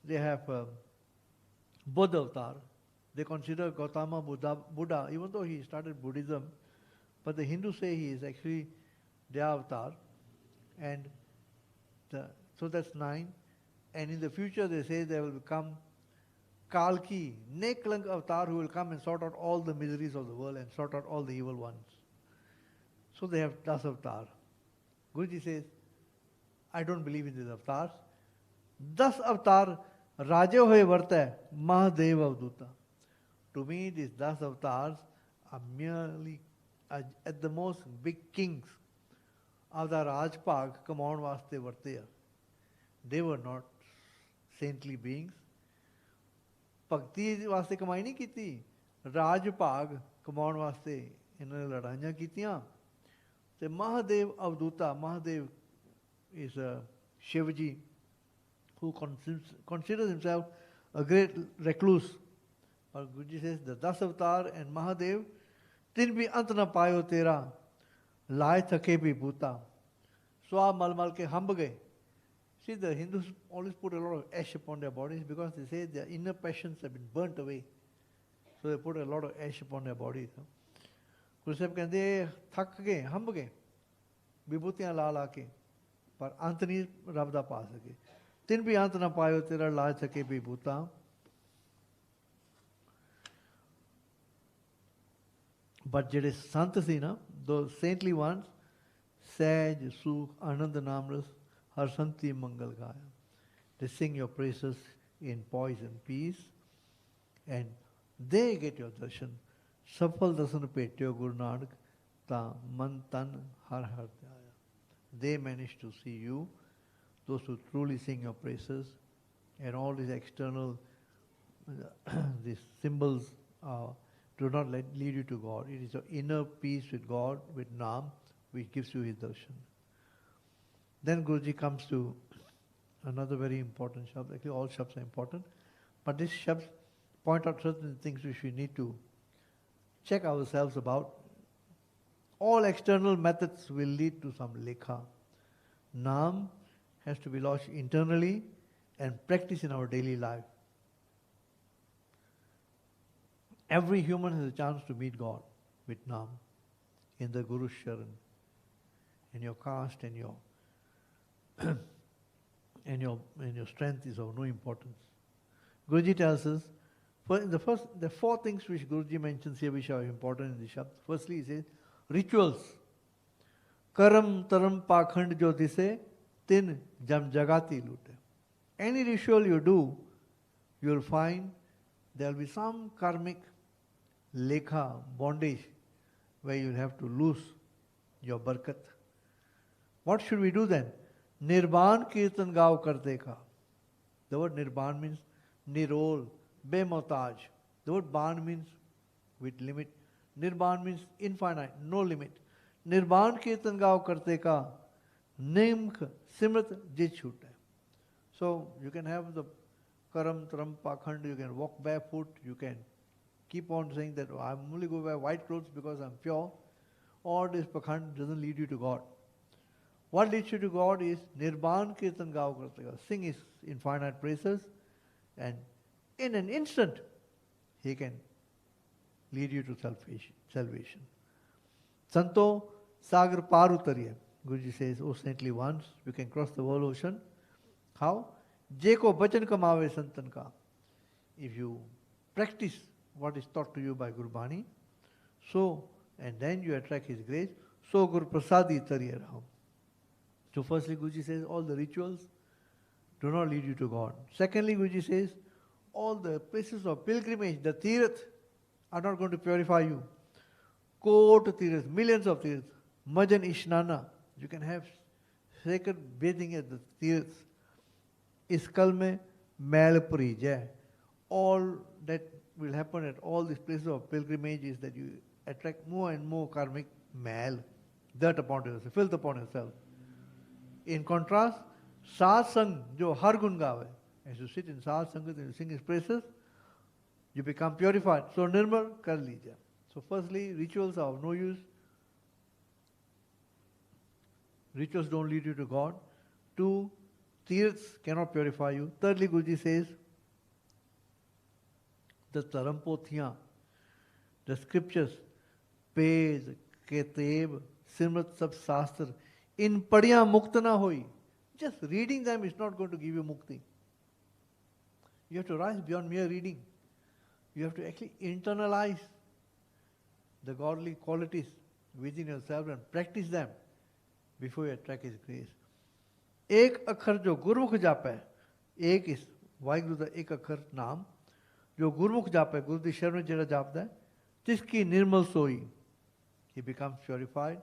they have Buddha avatar. They consider Gautama Buddha, even though he started Buddhism, but the Hindus say he is actually their avatar. And so that's 9. And in the future they say there will become Kalki, Neklang avatar, who will come and sort out all the miseries of the world and sort out all the evil ones. So they have 10 avatar. Guruji says, I don't believe in these avatars. 10 avatar Raja hoye varta Mahadev Avduta. To me, these 10 avatars are merely, at the most, big kings of the Rajpag command vaste varte. They were not saintly beings. भक्ति वास्ते कमाई नहीं की थी, राजभाग कमाउण वास्ते इन्होंने लड़ाइयां कीतियां. ते Mahadev अवधूता, Mahadev is Shivaji, who considers himself a great recluse. But Guruji says the 10 avatar and Mahadev, tin bhi ant na payo tera, laye thake bhi bhuta. Swa mal mal ke humb gaye. See, the Hindus always put a lot of ash upon their bodies because they say their inner passions have been burnt away. So they put a lot of ash upon their bodies. Guru Sahib कहते थक गए, हम्ब गए, विभूतियां ला ला के, पर अंत नहीं रब दा पा सके. तिन भी अंत ना पायो तेरा ला सके विभूता. But जेड़े संत सी ना, those saintly ones, सहज सुख आनंद नामरस हर संति मंगल गाया. They sing your praises in poise and peace, and they get your darshan. Safal darshan petyo Guru Nanak ta man tan har har dhyaya. They manage to see you, those who truly sing your praises, and all these external these symbols do not lead you to God. It is your inner peace with God, with Naam, which gives you his darshan. Then Guruji comes to another very important shabd. Actually, all shabds are important, but these shabds point out certain things which we need to check ourselves about. All external methods will lead to some lekha. Naam has to be lodged internally and practiced in our daily life. Every human has a chance to meet God with Naam in the Guru Sharan, in your caste and your and your strength is of no importance. Guruji tells us, there are 4 things which Guruji mentions here which are important in the Shabd. Firstly, he says, rituals. Karam taram pakhand jo dise, tin jam jagati lute. Any ritual you do, you will find there will be some karmic lekha, bondage, where you will have to lose your barakat. What should we do then? Nirban kirtan gav karte ka. The word nirban means nirol, bemotaj. The word ban means with limit. Nirban means infinite, no limit. Nirban kirtan gav karte ka. Nimk simrat jit chhute. So you can have the karam, taram, pakhand, you can walk barefoot, you can keep on saying that, "Oh, I'm only going to wear white clothes because I'm pure." All this pakhand doesn't lead you to God. What leads you to God is Nirban Kirtan Gao Kartega. Sing His infinite praises, and in an instant, He can lead you to salvation. Santo Sagar Par Utariye. Guruji says, "O saintly ones, you can cross the whole ocean." How? Jeko bachan kamave santan ka. If you practice what is taught to you by Guru Bani, so, and then you attract His grace, so Guru Prasadi Tariye Raham. So firstly, Guruji says, all the rituals do not lead you to God. Secondly, Guruji says, all the places of pilgrimage, the Tirath, are not going to purify you. Kota Tirath, millions of Tirath, Majan Ishnana, you can have sacred bathing at the Tirath. Iskal mein mail puri jai. All that will happen at all these places of pilgrimage is that you attract more and more karmic mail, dirt upon yourself, filth upon yourself. In contrast, satsang, jo har gun gaave, as you sit in satsang and you sing His praises, you become purified. So nirmal kar lijya. So firstly, rituals are of no use. Rituals don't lead you to God. Two, Tirths cannot purify you. Thirdly, Guruji says, the Tarampothiyan, the scriptures, Ved, Keteb, Simrat Sab Shastra, in Padya Mukta na hoi. Just reading them is not going to give you mukti. You have to rise beyond mere reading. You have to actually internalize the godly qualities within yourself and practice them before you attract His grace. एक अक्षर जो गुरुमुख जाप है, एक इस वाहिगुरु का एक अक्षर नाम जो गुरुमुख जाप है, गुरु दी शरण जेड़ा जापदा है, तिसकी निर्मल सोई, he becomes purified.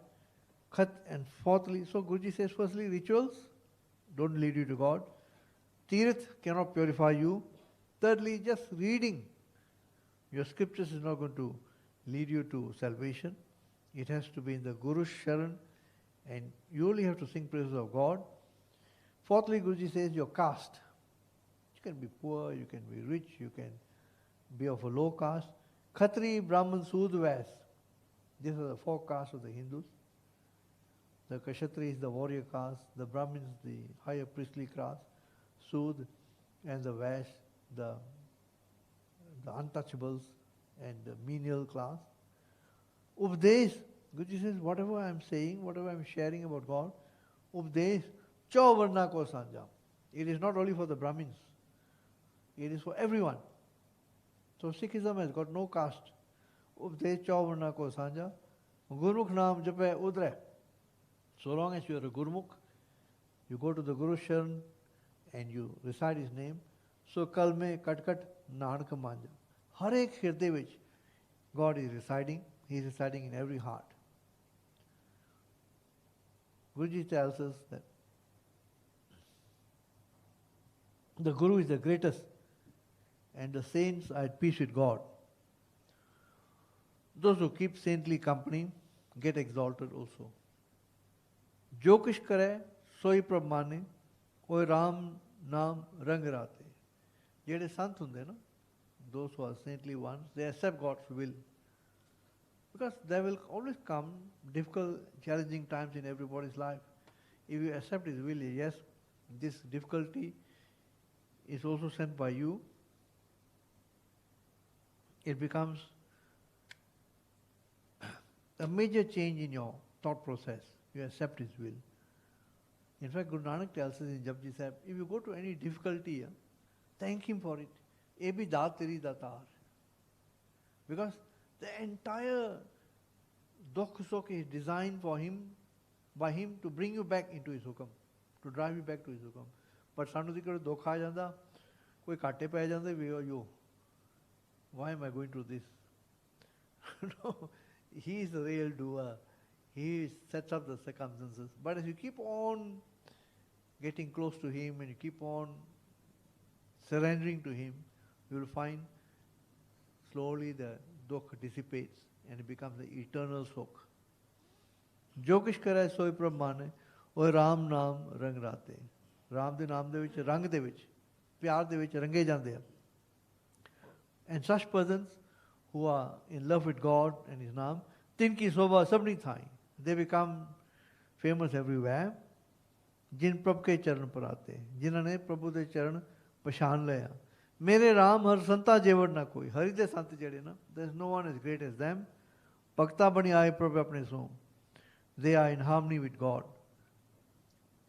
Khat, and fourthly, so Guruji says, firstly, rituals don't lead you to God. Tirth cannot purify you. Thirdly, just reading your scriptures is not going to lead you to salvation. It has to be in the Guru's Sharan, and you only have to sing praises of God. Fourthly, Guruji says your caste. You can be poor, you can be rich, you can be of a low caste. Khatri, Brahman, Sood, Vais. These are the four castes of the Hindus. The Kshatri is the warrior caste, the Brahmins the higher priestly caste, Sood, and the Vais, the untouchables and the menial class. Updesh, Guruji says, whatever I am saying, whatever I am sharing about God, Updesh, Chauvarna ko sanja. It is not only for the Brahmins, it is for everyone. So Sikhism has got no caste. Updesh Chauvarna ko sanja. Gurmukh naam jape udre. So long as you are a Gurmukh, you go to the Guru Sharan and you recite his name. So kal mein kat kat nahan ka manja. Har ek hirde vich God is residing. He is residing in every heart. Guruji tells us that the Guru is the greatest and the saints are at peace with God. Those who keep saintly company get exalted also. जो कुछ करे सोई प्रभ माने कोई राम नाम रंग राते जेड़े संत हुंदे ना, those who are saintly ones, they accept God's will, because there will always come difficult, challenging times in everybody's life. If you accept His will, yes, this difficulty is also sent by you. It becomes a major change in your thought process. You accept His will. In fact, Guru Nanak tells us in Japji Sahib, if you go to any difficulty, thank Him for it. Ye bhi daat teri datar. Because the entire dukh sukh is designed for Him, by Him to bring you back into His hukam, to drive you back to His hukam. But sanu di karo dukh aa janda, koi kaate pੈ janda, yo, why am I going through this? No, He is the real doer. He sets up the circumstances. But as you keep on getting close to Him and you keep on surrendering to Him, you will find slowly the dukh dissipates and it becomes the eternal sukh. Jo kish kare soi prabh mane, oy Ram naam rang rate. Ram ਦੇ ਨਾਮ ਦੇ ਵਿੱਚ, ਰੰਗ ਦੇ ਵਿੱਚ, ਪਿਆਰ ਦੇ ਵਿੱਚ ਰੰਗੇ ਜਾਂਦੇ ਆ। And such persons who are in love with God and His name, तिनकी शोभा सबनी थाई, they become famous everywhere। जिन प्रभु के चरण पर आते, जिन्होंने प्रभु के चरण पछाण लिया। मेरे राम हर संता जेवड़ ना कोई, हरि दे संत जेड़े ना, there is no one as great as them। भक्ता बनी आए प्रभु अपने सो, they are in harmony with God।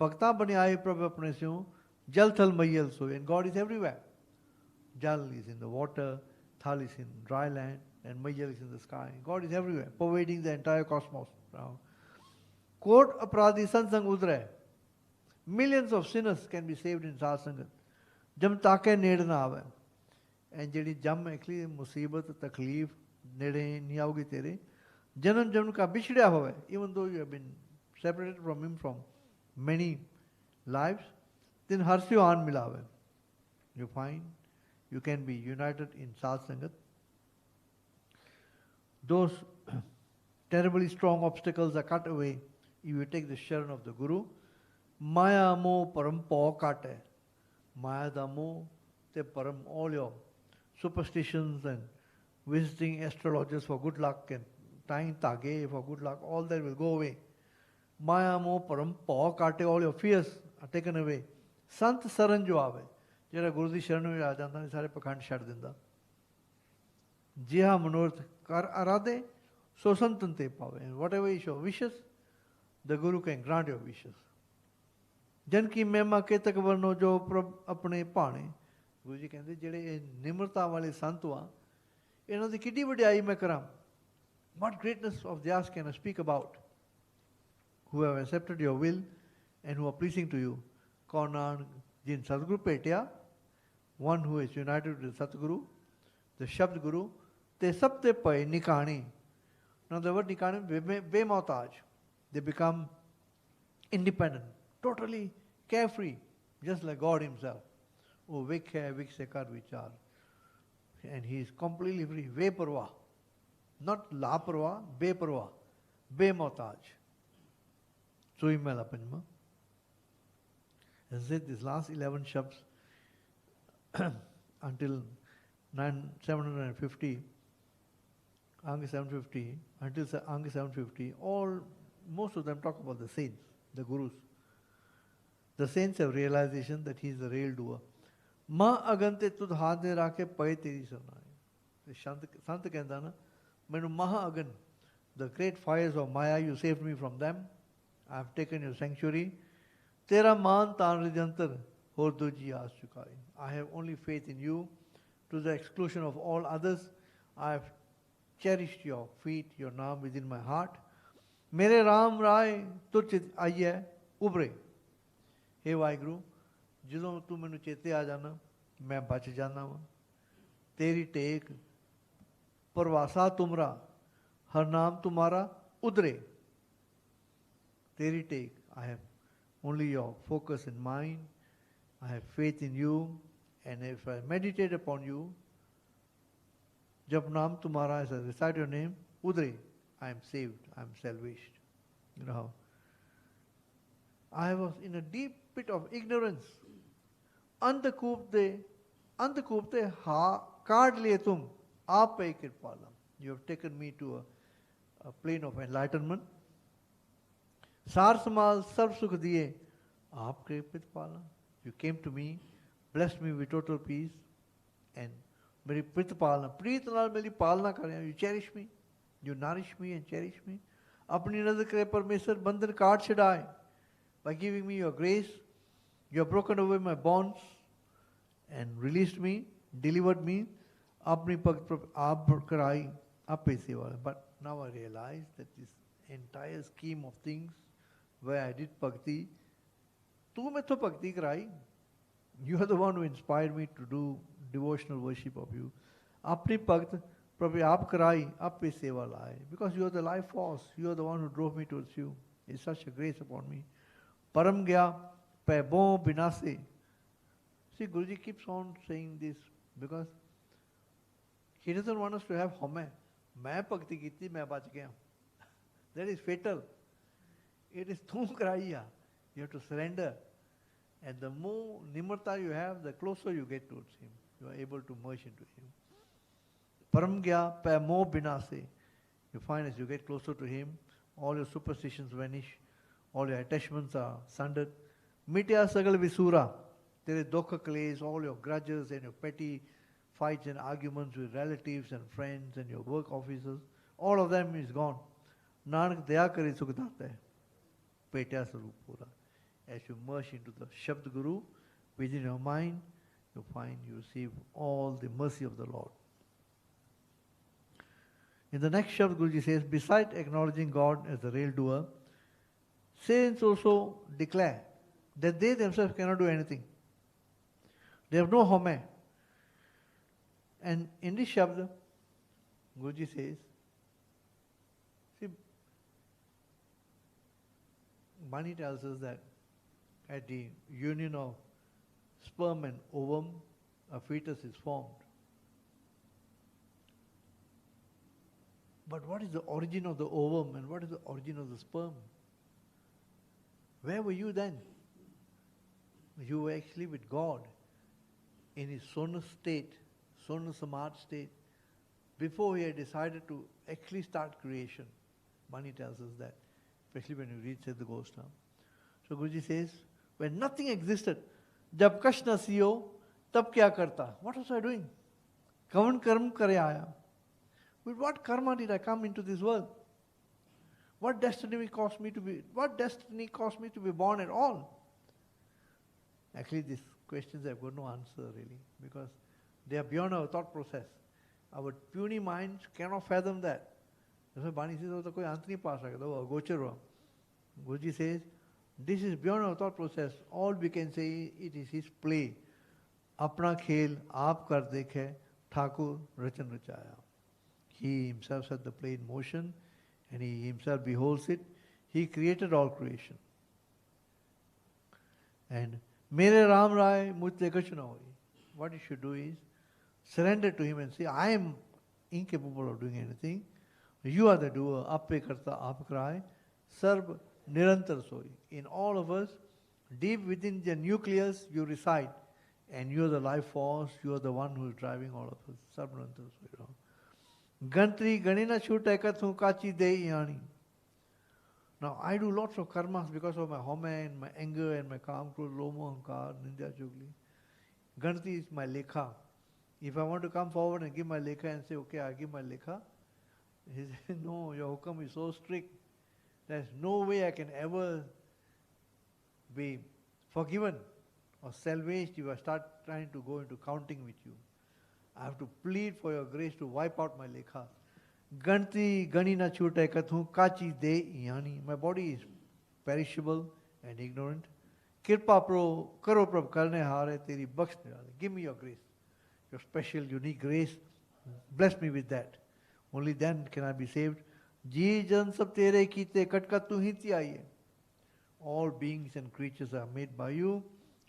भक्ता बनी आए प्रभु अपने सो, जल थल मैयल सो, and God is everywhere। Jal is in the water, Thal is in dry land, and Mayal is in the sky। God is everywhere, pervading the entire cosmos now। कोट अपराधी संसंग उतरे, millions of sinners can be saved in साथ संगत, जब ताके नेड़ ना आवे। एंड जेडी जम एकली मुसीबत तकलीफ नेड़े नहीं आओगी तेरे, जन्म जन्म का बिछड़या होवे, even though you have been separated from him from many lives, then हर्ष्यो आन मिलावे। You find you can be united in साथ संगत। Those terribly strong obstacles are cut away if you take the sharan of the Guru। माया मोह परम पौ काट है, माया दा मोह ते परम, all your superstitions and visiting astrologers for good luck and tying tage for good luck, all that will go away। माया मोह परम पौ काटे, all your fears are taken away। संत सरन जो आवे, ਜਿਹੜਾ ਗੁਰੂ ਦੀ ਸ਼ਰਨ ਵਿੱਚ ਆ ਜਾਂਦਾ ਨੇ, ਸਾਰੇ ਪਖੰਡ ਛੱਡ ਦਿੰਦਾ। ਜਿਹਾ ਮਨੋਰਥ ਕਰ ਆਰਾਧੇ, ਸੋ ਸੰਤਨ ਤੇ ਪਾਵੇ। And whatever is your wishes, the Guru can grant your wishes। ਜਨ ਕੀ ਮਹਿਮਾ ਕੇਤਕ ਵਰਨੋ, ਜੋ ਪ੍ਰਭ ਆਪਣੇ ਭਾਣੇ। ਗੁਰੂ ਜੀ ਕਹਿੰਦੇ ਜਿਹੜੇ ਇਹ ਨਿਮਰਤਾ ਵਾਲੇ ਸੰਤ ਆ, ਇਹਨਾਂ ਦੀ ਕਿੱਡੀ ਵਡਿਆਈ ਮੈਂ ਕਰਾਂ। What greatness of theirs can I speak about? Who have accepted your will and who are pleasing to you। ਕੌਣ ਨਾਨਕ ਜਿਨ ਸਤਿਗੁਰੂ ਭੇਟਿਆ, one who is united with Satguru, the Shabd Guru, te sab te pay nikani। Now the word nikani, bemautaj. They become independent, totally carefree, just like God Himself। Oh, vik hai, vik se kar vichar. And He is completely free, beparwa. Not laparwa, beparwa, bemautaj। Sui mela panjma. As I said, these last 11 shabds until 750, Anga 750, until Anga 750, most of them talk about the saints, the gurus। The saints have realization that He is the real doer। Ma agante tud haath de rakhe paye teri sarnaye। Sant कहता ना, मैंने maha agan, the great fires of Maya, you saved me from them। I have taken your sanctuary। तेरा मान तान रिजंतर और दूजी आस चुकाई। I have only faith in you to the exclusion of all others। I have cherished your feet, your name within my heart। मेरे राम राय तुझ आइए उभरे। हे वाहिगुरु, ਜਦੋਂ ਤੂੰ ਮੈਨੂੰ ਚੇਤੇ ਆ ਜਾਣਾ, ਮੈਂ ਬਚ ਜਾਣਾ ਵਾਂ। तेरी टेक परवासा तुमरा, हर नाम तुम्हारा उधरे। तेरी take, I have only your focus in mind। I have faith in you, and if I meditate upon you, जब नाम तुम्हारा, as I recite your name, udre, I am saved, I am salvaged। You know how I was in a deep pit of ignorance। अंधकूप दे हा काट लिए तुम, आप पे कृपाला। You have taken me to a plane of enlightenment। सार समाल सर्व सुख दिए, आप कृपित पाला। You came to me, blessed me with total peace, and मेरी प्रीत पालना, प्रीत नाल मेरी पालना करें। You cherish me, you nourish me and cherish me। अपनी नजर करे परमेश्वर बंधन काट छड़ाए। By giving me your grace, you have broken away my bonds and released me, delivered me। अपनी भक्त आप कराई, आप पे सेवा। But now I realize that this entire scheme of things where I did bhakti, तू मैं तो भक्ति कराई। You are the one who inspired me to do devotional worship of you। अपनी भक्त प्रभु आप कराई, आप पे सेवा लाए। Because you are the life force, you are the one who drove me towards you। It's such a grace upon me। परम गया पैबों बिनासे। See, Guruji keeps on saying this because he doesn't want us to have home। मैं भक्ति की मैं बच गया। That is fatal। It is तू कराई। You have to surrender। And the more nimarta you have, the closer you get towards him. You are able to merge into him. Param gya pa mo binase. You find as you get closer to him, all your superstitions vanish, all your attachments are sundered. Mitya sagal visura. Tere dokha clays, all your grudges and your petty fights and arguments with relatives and friends and your work officers, all of them is gone. Nanak daya kare sukh data hai. Petya sarup pura. As you merge into the Shabd Guru, within your mind, you find you receive all the mercy of the Lord. In the next Shabd, Guruji says, besides acknowledging God as the real doer, saints also declare that they themselves cannot do anything. They have no home. And in this Shabd, Guruji says, see, Bani tells us that at the union of sperm and ovum, a fetus is formed. But what is the origin of the ovum and what is the origin of the sperm? Where were you then? You were actually with God in his Sona state, Sona Samad state, before he had decided to actually start creation. Bani tells us that, especially when you read Siddha Gostam. So Guruji says, when nothing existed, jab kash na siyo, tab kya karta? What was I doing? Kavan karm kare aaya. With what karma did I come into this world? What destiny caused me to be born at all? Actually, these questions have got no answer really, because they are beyond our thought process. Our puny minds cannot fathom that. That's why Bani says, oh, koi ant nahi pa sakta, oh, agochar. Guruji says, this is beyond our thought process. All we can say, it is his play. Apna khel aap kar dekhe, Thakur rachan rachaya. He himself set the play in motion and he himself beholds it. He created all creation. And Mere Ram Rai mujhte kuch na hoi. What you should do is surrender to him and say, I am incapable of doing anything. You are the doer. Appe karta aap krai. Sarv nirantar soi. In all of us, deep within the nucleus, you reside. And you are the life force. You are the one who is driving all of us. Sarv nirantar soi. Gantri ganina chhuta kathu kachi dei yani. Now I do lots of karmas because of my home and my anger and my kam, krodh, loma, ahankar, nindya, chugli. Ganti is my lekha. If I want to come forward and give my lekha and say, okay, I give my lekha, he says, no, your hukam is so strict. There's no way I can ever be forgiven or salvaged if I start trying to go into counting with you. I have to plead for your grace to wipe out my lekha. Ganti ganina chute kathu kachi de yani. My body is perishable and ignorant. Kirpa pro karo prabh karne hare teri baksh nirale. Give me your grace, your special unique grace. Bless me with that. Only then can I be saved. Ji jan sab tere kite katka tu hi aaye. All beings and creatures are made by you,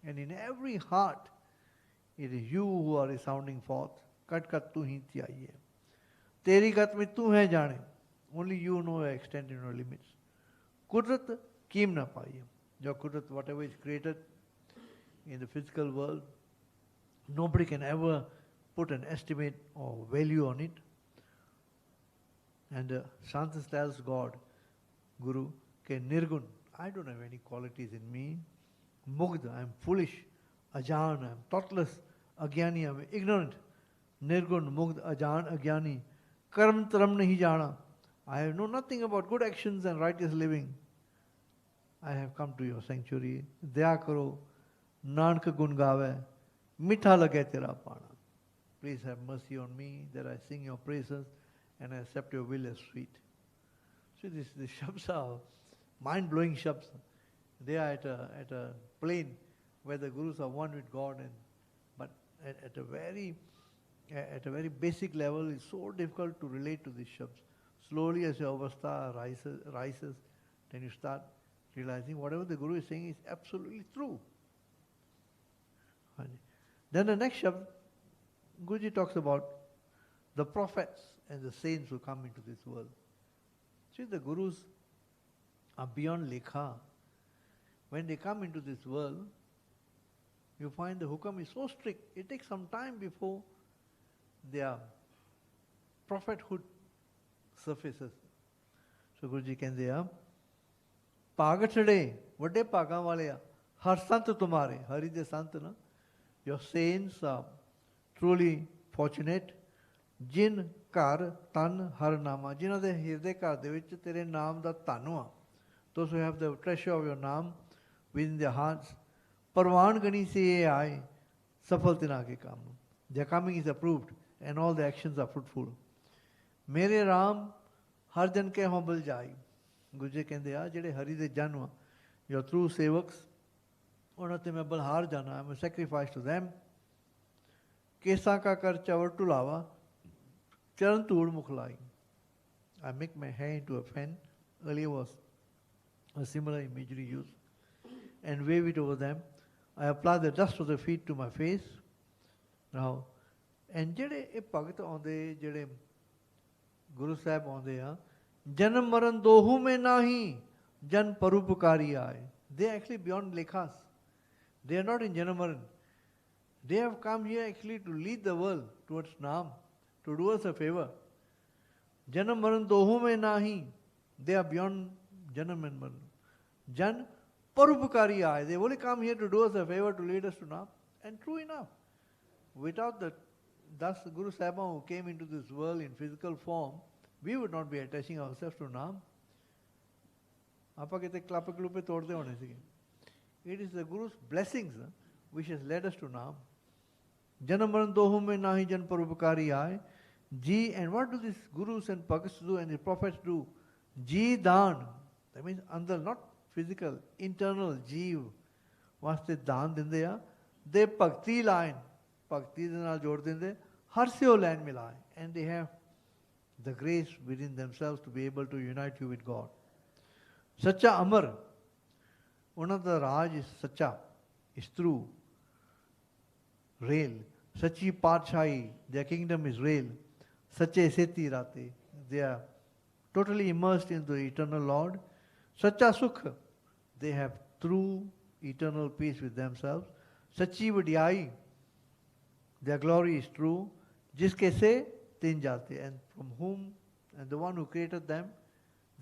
and in every heart it is you who are resounding forth. Kat kat tu hi aaye. Teri gat mein tu hai jane. Only you know your extent and your limits. Kudrat kim na paiye. Your kudrat, whatever is created in the physical world, nobody can ever put an estimate or value on it. And Shantas tells God, Guru, ke nirgun, I don't have any qualities in me. Mugdha, I am foolish. Ajan, I am thoughtless. Agyani, I am ignorant. Nirgun, Mugdha, Ajan, Agyani. Karm taram nahi jana. I know nothing about good actions and righteous living. I have come to your sanctuary. Daya karo, Nanak gun gaave, mitha lage tera pana. Please have mercy on me that I sing your praises and I accept your will as sweet. See, the shabds are mind-blowing shabds. They are at a plane where the Gurus are one with God, but at a very basic level, it's so difficult to relate to these shabds. Slowly, as your avastha rises, then you start realizing whatever the Guru is saying is absolutely true. Then the next shabd, Guruji talks about the prophets and the saints who come into this world. See, the Gurus are beyond lekha. When they come into this world, you find the hukam is so strict, it takes some time before their prophethood surfaces. So Guruji ਕਹਿੰਦੇ ਆ ਭਾਗ ਛੜੇ ਵੱਡੇ ਭਾਗਾਂ ਵਾਲੇ ਆ ਹਰ ਸੰਤ ਤੁਮਾਰੇ ਹਰੀ ਦੇ ਸੰਤ ਨਾ your saints are truly fortunate ਜਿਨ ਘਰ ਤਨ ਹਰ ਨਾਮਾ ਜਿਨ੍ਹਾਂ ਦੇ ਹਿਰਦੇ ਘਰ ਦੇ ਵਿੱਚ ਤੇਰੇ ਨਾਮ ਦਾ ਧਨ ਆ those who have the treasure of your name within their hearts परवान गणी से ये आए सफल तिना के काम their coming is approved and all the actions are fruitful मेरे राम हर जन के हों बल जाई गुजे कहते आ जेड़े हरि दे जन वा your true sevaks उन्हां ते मैं बलहार जाना I'm a sacrifice to them केसा का कर चवर टुलावा चरण तूड़ मुखलाई I make my hair into a fan earlier was a similar imagery used and wave it over them I apply the dust of the feet to my face now and ਜਿਹੜੇ ਇਹ ਭਗਤ ਆਉਂਦੇ ਜਿਹੜੇ ਗੁਰੂ ਸਾਹਿਬ ਆਉਂਦੇ ਆ ਜਨਮ ਮਰਨ ਦੋਹੂ ਮੇ ਨਾਹੀ ਜਨ ਪਰਉਪਕਾਰੀ ਆਏ they are actually beyond lekhas they are not in janam maran they have come here actually to lead the world towards naam to do us a favor janam maran dohu mein nahi they are beyond janam and maran jan parupakari aaye they only come here to do us a favor to lead us to naam and true enough without the thus Guru Sahib who came into this world in physical form we would not be attaching ourselves to naam ਆਪਾਂ ਕਿਤੇ ਕਲੱਪ ਕਲੂਪੇ ਤੋੜਦੇ ਹੋਣੇ ਸੀਗੇ it is the Guru's blessings which has led us to naam janam maran dohu mein nahi jan parupakari aaye ji and what do these gurus and bhagats do and the prophets do ji daan that means andar not physical internal jeev ਵਾਸਤੇ ਦਾਨ ਦਿੰਦੇ ਆ they ਭਗਤੀ line ਭਗਤੀ ਦੇ ਨਾਲ ਜੋੜ ਦਿੰਦੇ ਹਰ ਸਿਓ ਲੈਣ ਮਿਲਾਏ and they have the grace within themselves to be able to unite you with God ਸੱਚਾ ਅਮਰ ਉਹਨਾਂ ਦਾ ਰਾਜ ਸੱਚਾ is true real ਸੱਚੀ ਪਾਤਸ਼ਾਹੀ their kingdom is real ਸੱਚੇ ਸੇਤੀ ਰਾਤੇ they are totally immersed in the eternal Lord ਸੱਚਾ ਸੁਖ they have true eternal peace with themselves ਸੱਚੀ ਵਡਿਆਈ their glory is true ਜਿਸਕੇ ਸੇ ਤਿਨ ਜਾਤੇ and from whom and the one who created them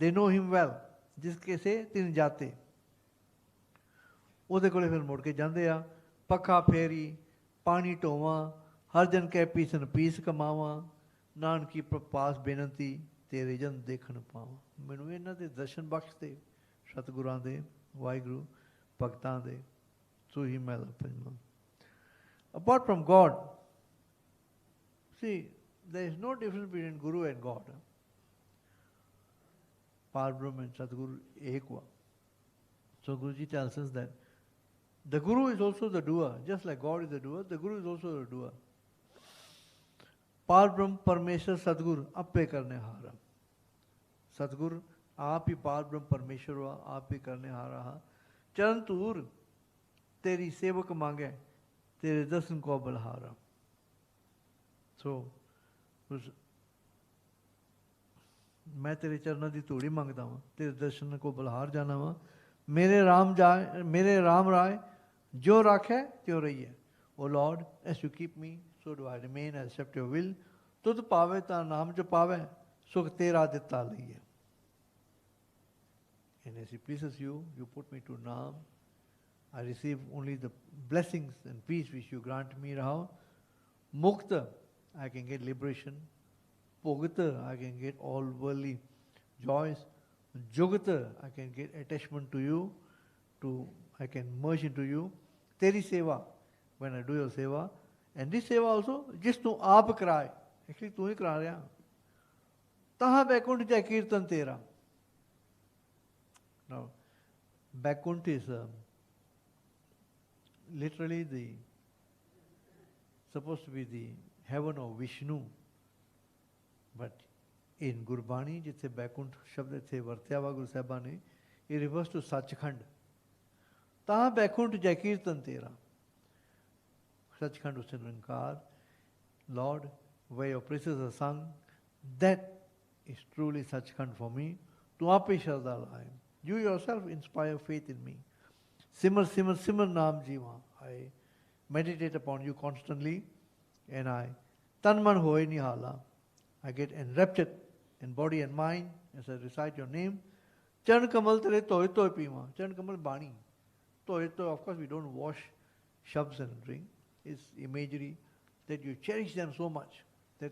they know him well ਜਿਸਕੇ ਸੇ ਤਿਨ ਜਾਤੇ ਉਹਦੇ ਕੋਲੇ ਫਿਰ ਮੁੜ ਕੇ ਜਾਂਦੇ ਆ ਪੱਖਾ ਫੇਰੀ ਪਾਣੀ ਢੋਵਾਂ ਹਰ ਜਨ ਕੈ ਪੀਸਨ ਪੀਸ ਕਮਾਵਾਂ ਨਾਨਕੀ ਪ੍ਰਪਾਸ ਬੇਨਤੀ ਤੇਰੇ ਜਨ ਦੇਖਣ ਪਾਵਾਂ ਮੈਨੂੰ ਇਹਨਾਂ ਦੇ ਦਰਸ਼ਨ ਬਖਸ਼ ਦੇ ਸਤਿਗੁਰਾਂ ਦੇ ਵਾਹਿਗੁਰੂ ਭਗਤਾਂ ਦੇ ਸੋ ਹੀ ਮੈਂ ਪੰਜਵਾਂ apart from God see there is no difference between Guru and God Parbrahm and Sadguru ekwa so Guruji tells us that the Guru is also the doer just like God is the doer the Guru is also the doer Parbrahm Parmeshwar Sadguru appe karne hara Sadguru आप ही पार ब्रह्म परमेश्वर हुआ आप ही करने हारा चरण तूर तेरी सेवक मांगे तेरे दर्शन को बलहारा सो मैं तेरे चरणों की धूड़ी मंगता वा तेरे दर्शन को बलहार जाना वा मेरे राम राय जो राखे त्यो रही है O lord as you keep me so do I remain as accept your will तुद पावे ता नाम जो पावे सुख तेरा दिता लईए and as it pleases you you put me to naam I receive only the blessings and peace which you grant me raho mukta I can get liberation Bhogata, I can get all worldly joys. Jogata, I can get attachment to you. I can merge into you. Teri seva, when I do your seva. And this seva also, just to aap cry. Actually, tu hi kra raha. Taha Vaikuntha jai kirtan tera. Now, Vaikuntha is literally supposed to be the heaven of Vishnu. But in Gurbani, जिथे बैकुंठ शब्द थे वर्त्या हुआ गुरु साहबा ने, it refers to Sachkhand. तहाँ बैकुंठ जय कीर्तन तेरा. Sachkhand उसे निरंकार. Lord, where your praises are sung, that is truly Sachkhand for me. Tu आप ही श्रद्धा लाए. You yourself inspire faith in me. Simar, simar, simar naam jiva. I meditate upon you constantly, and I tan man hoye nihala. I get enraptured in body and mind as I recite your name. Charan kamal tere toy toy pima. Charan kamal bani. Toy toy, of course we don't wash shabs and drink. It's imagery that you cherish them so much that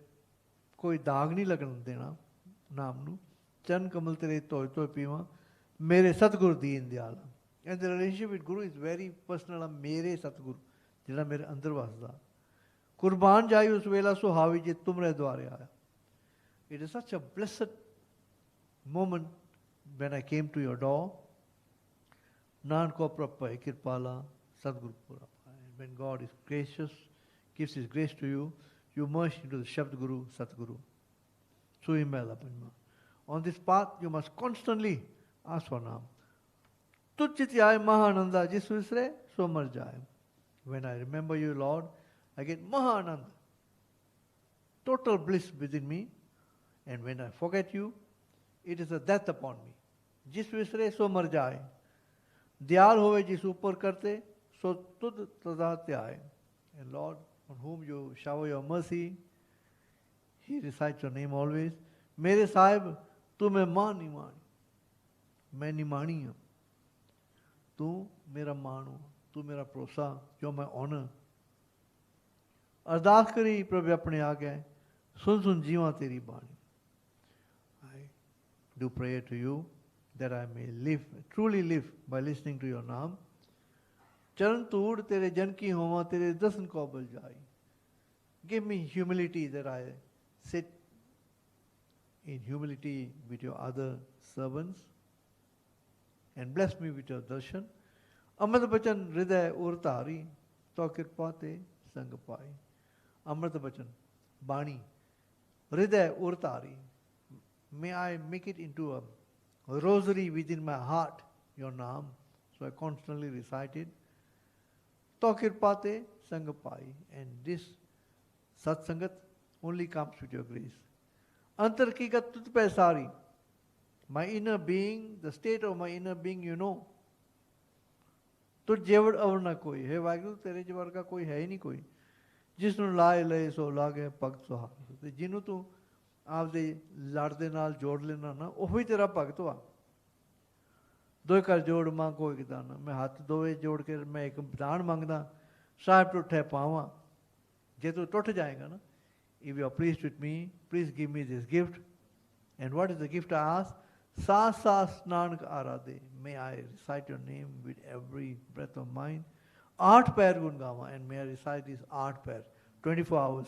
koi daag nahi lagan dena naam nu. Charan kamal tere toy toy pima. Mere Satguru Deen Dayal. And the relationship with Guru is very personal. Mere Satguru. Jira mere andar vasda. Kurban jai us vela so havi je tumre dware aaya. It is such a blessed moment when I came to your door. Nan ko prappai kirpala Sadguru Pura. When God is gracious, gives His grace to you, you merge into the Shabd Guru, Satguru. On this path, you must constantly ask for Naam. Tuchityaay Mahananda jis visre so mar jaye. When I remember you, Lord, I get Mahananda, total bliss within me. And when I forget you, it is a death upon me. Jis visre so mar jaye. Diyal hove jis upar karte, so tud tadatyay. And Lord, on whom you shower your mercy, he recites your name always. Mere Sahib, tu mein maan nahi maani. Main nimani hu. Tu mera manu. Tu mera prosa. You're my honor. Ardas kari Prabhu apne aage. Sun sun jiva teri bani. I do prayer to you that I may live, truly live by listening to your naam. Charan tood tere jan ki homa tere dasan kaubal jai. Give me humility that I sit in humility with your other servants and bless me with your darshan. Amrit bachan hriday urtari to kirpa te sang pai. Amrit bachan, Bani, hriday urtari. May I make it into a rosary within my heart, your naam. So I constantly recite it. To kirpa te sang pai. And this satsangat only comes with your grace. Antar ki gat tut pe sari. My inner being, the state of my inner being, you know. तुझ जेवड़ अवर ना कोई है वाहिगुरु तेरे जेवर का कोई है ही नहीं कोई जिसनु लाए ले सो लागे भगत सुहाग ते जिन्हों तू आप दे लड़ दे नाल जोड़ लेना ना वही तेरा भगत हुआ दो कर जोड़ मां कोई किदाना मैं हाथ दोवे जोड़ के मैं एक दान मांगदा साहब टूटे पावा जे तू टूट जाएगा ना if you are pleased with me please give me this gift and what is the gift I ask Sa Nanak Arade. May I recite your name with every breath of mine. Art pair gun gawa, and may I recite this art pair 24 hours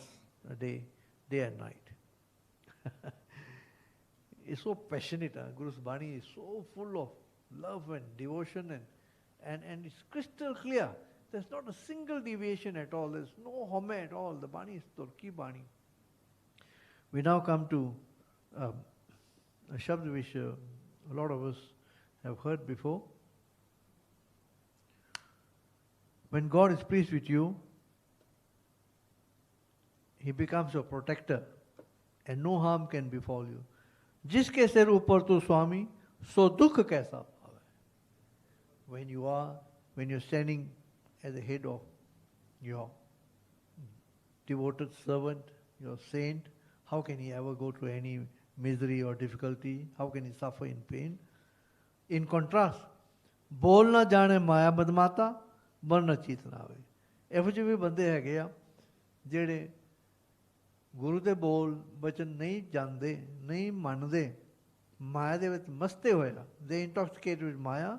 a day, day and night. It's so passionate. Guru's Bani is so full of love and devotion and it's crystal clear. There's not a single deviation at all. There's no home at all. The Bani is Turki Bani. We now come to a shabd which a lot of us have heard before. When God is pleased with you, He becomes your protector and no harm can befall you. Jiske sir upar tu Swami, so dukh kaisa bhave. When you're standing at the head of your devoted servant, your saint, how can he ever go through any misery or difficulty? How can he suffer in pain? In contrast, bol na jane maya badmata, mar na cheet na ave. ਇਹੋ ਜਿਹੇ ਵੀ ਬੰਦੇ ਹੈਗੇ ਆ ਜਿਹੜੇ ਗੁਰੂ ਦੇ ਬੋਲ ਬਚਨ ਨਹੀਂ ਜਾਣਦੇ ਨਹੀਂ ਮੰਨਦੇ ਮਾਇਆ ਦੇ ਵਿੱਚ ਮਸਤੇ ਹੋਏ ਆ they intoxicated with maya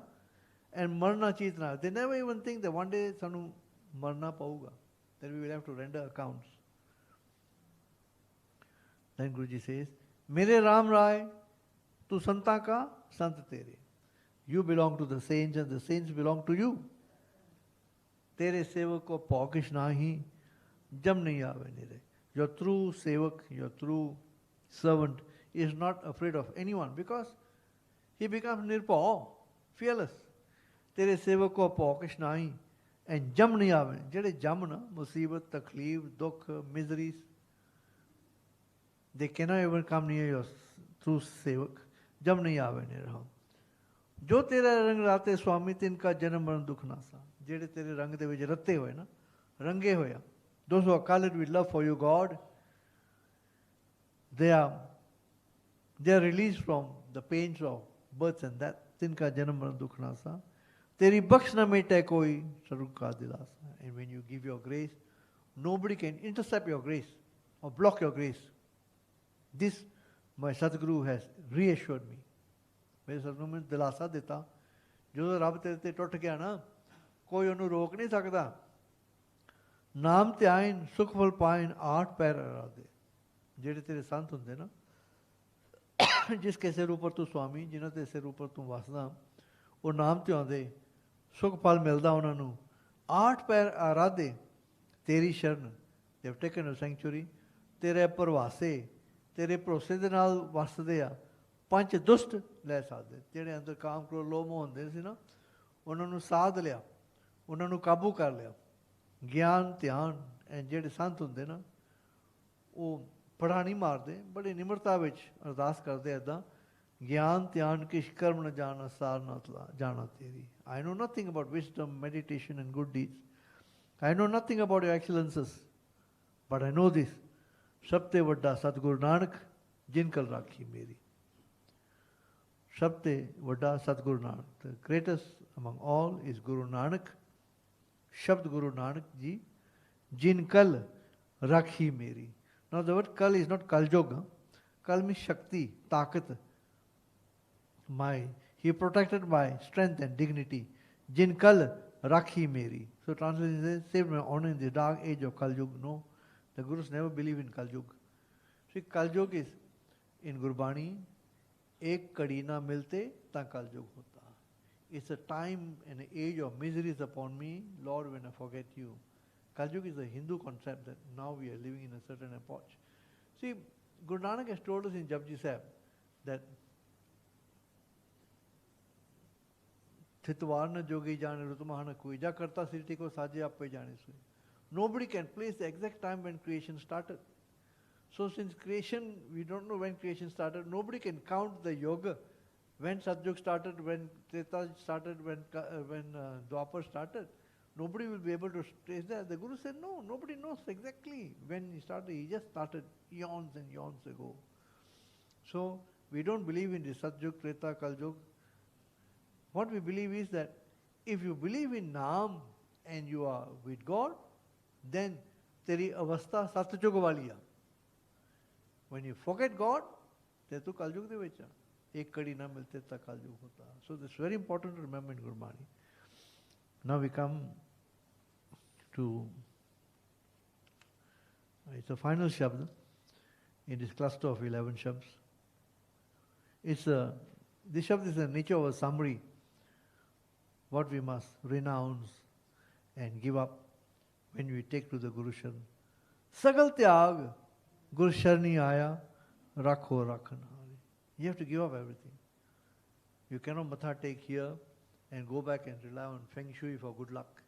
and ਮਰਨਾ ਚੀਤ ਨਾ they never even think that one day ਸਾਨੂੰ ਮਰਨਾ ਪਊਗਾ that we will have to render accounts. Then Guruji says, Mere Ram Rai, tu santa ka sant tere. You belong to the saints and the saints belong to you. Tere sevak ko paukish nahi, jam nahi aave nire. Your true sevak, your true servant is not afraid of anyone because he becomes nirpao, fearless. Tere sevak ko paukish nahi and jam nahi aave. Jede jam na, musibat, takleef, dukh, miseries, they cannot even come near your true sevak. जब नहीं आवे नहीं रहा जो तेरा रंग राते स्वामी तिनका जन्म मरण दुख नासा जेड़े तेरे रंग दे विच रते हुए ना रंगे होया. Those who are colored with love for you, God, they are released from the pains of birth and death. तिनका जन्म मरण दुख नासा. तेरी बख्श न मिटे कोई स्वरूप का दिलासा. And when you give your grace, nobody can intercept your grace or block your grace. This my Sadguru has reassured me. मेरे सतगुरु ने दिलासा देता, जो रब तेरे ते टुट गया ना, कोई उन्हें रोक नहीं सकता. नाम त्याइन सुख फल पाइन आठ पैर आराधे. जेड़े तेरे संत होंगे ना, जिसके सिर ऊपर तू स्वामी, जिन्हों के सिर ऊपर तू वसदा, वो नाम ते आंदे, सुख फल मिलता उन्होंने. आठ पैर आराधे तेरी शरण. They have taken a sanctuary. तेरे परवासे, तेरे भरोसे दे नाल वसदे आ. पंच दुष्ट लै सकदे, जेड़े अंदर काम क्रोध लोभ मोह होंदे सी ना, उन्होंने साध लिया, उन्होंने काबू कर लिया. ज्ञान ध्यान जेड़े संत होंदे ना, वो फड़ा नहीं मारते, बड़ी निमरता विच अरदास करते ऐदा, ज्ञान ध्यान किश कर्म न जाना सार न जाना तेरी. I know nothing about wisdom, meditation and good deeds. I know nothing about your excellences, but I know this. सबते वड्डा सतगुरु नानक जिन कल राखी मेरी. सबते वड्डा सतगुरु Nanak. The greatest among all is Guru Nanak. शब्द गुरु नानक जी, जिन कल राखी मेरी. Now the word kal is not kaljog. Kal means shakti, takat. He protected my strength and dignity. Jin kal rakhi meri. So translation says, saved my honor in the dark age of Kaljug. No, the Gurus never believe in Kaljug. See, Kaljug is in Gurbani, ek kadi na milte ta Kaljug hota. It's a time and an age of miseries upon me, Lord, when I forget you. Kaljug is a Hindu concept that now we are living in a certain epoch. See, Guru Nanak has told us in Japji Sahib that Thitwarna jogi jane rutamahana kui jakarta sriti ko saje appe jane sui. Nobody can place the exact time when creation started. So since creation, we don't know when creation started, nobody can count the yoga. When Satyug started, when Treta started, when Dwapar started. Nobody will be able to trace that. The Guru said, no, nobody knows exactly when he started. He just started eons and eons ago. So, we don't believe in the Satyug, Treta, Kaljug. What we believe is that if you believe in Naam and you are with God, then teri avastha Satyug waliya. When you forget God, then tu Kaljug de vecha. Ek kadi na milte ta Kaljug hota. So, this is very important to remember in Gurbani. Now we come to, it's a final shabd in this cluster of 11 shabds. This shabd is the nature of a summary, what we must renounce and give up when we take to the Guru Sharan. Sagal tyag Guru Sharani aya rakho rakhan. You have to give up everything. You cannot matha take here and go back and rely on Feng Shui for good luck.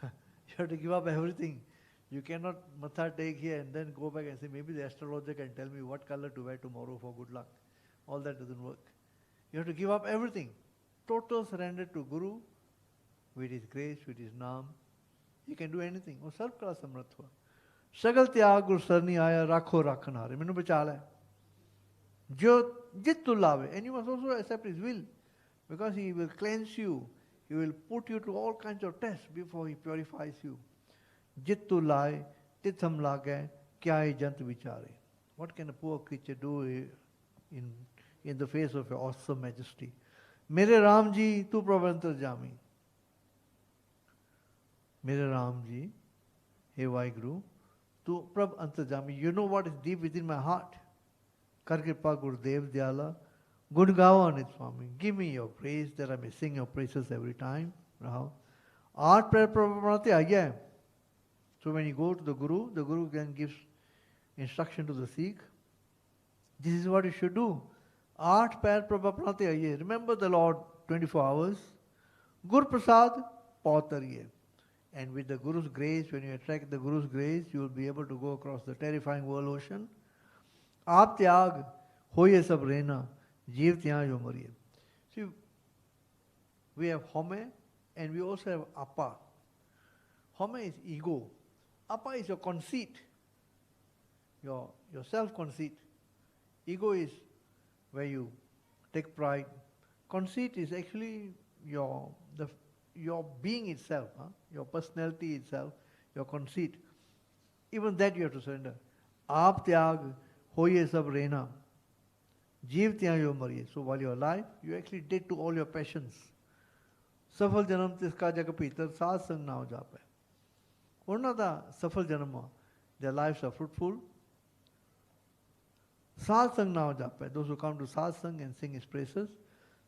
You have to give up everything. You cannot matha take here and then go back and say, maybe the astrologer can tell me what color to wear tomorrow for good luck. All that doesn't work. You have to give up everything. Total surrender to Guru with his grace, with his naam. He can do anything. वो सर्व कला समर्थ हुआ. सगल त्याग गुरु सरनी आया राखो राखन हारे. मैंने बचा ला. जो जित तू लावे. And you must also accept his will. Because he will cleanse you. He will put you to all kinds of tests before he purifies you. Jit tu lai, titham lage, kya jant vichare. What can a poor creature do in the face of your awesome majesty? Mere Ram ji, tu prabhu antarjami. Mere Ram ji, hey Vaheguru, tu prabhu antarjami. You know what is deep within my heart. Kar kripa Gurudev Diyala. Good Gavan, Swami. Give me your praise that I may sing your praises every time. Art prayer prabhaprati agya. So when you go to the Guru then gives instruction to the Sikh. This is what you should do. Art prayer prabhaprati agya. Remember the Lord 24 hours. Guru Prasad pautariye. And with the Guru's grace, when you attract the Guru's grace, you will be able to go across the terrifying world ocean. Aap tyag hoye sab rehna. Jeev tyan jo mariye. See, we have Home and we also have Appa. Hama is ego. Apa is your conceit, your self-conceit. Ego is where you take pride. Conceit is actually your being itself, your personality itself, your conceit. Even that you have to surrender. Aap tyag hoye sab rehna. Jeev tyag mariye. So while you're alive, you actually dead to all your passions. Safal janam tiska jag pitar saad sang na ho jape. ਉਹਨਾਂ ਦਾ ਸਫਲ ਜਨਮ ਆ, their lives are fruitful. साध संग ना हो जापे. Those who come to satsang and sing his praises,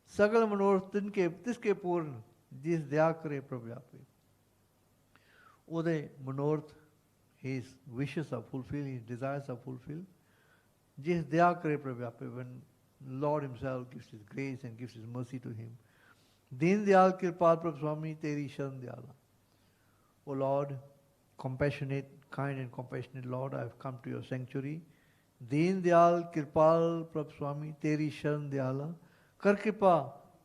सगल मनोरथ तिसके पूर्ण जिस दया करे प्रभु आपे. ਉਹਦੇ मनोरथ, his wishes are fulfilled, his desires are fulfilled. जिस दया करे प्रभु आपे, when Lord himself gives his grace and gives his mercy to him. Deen Dayal कृपाल प्रभु स्वामी तेरी शरण दयाला. O Lord, compassionate, kind and compassionate Lord, I have come to your sanctuary. Deen Dayal कृपाल प्रभु स्वामी तेरी शरण दयाला. कर कृपा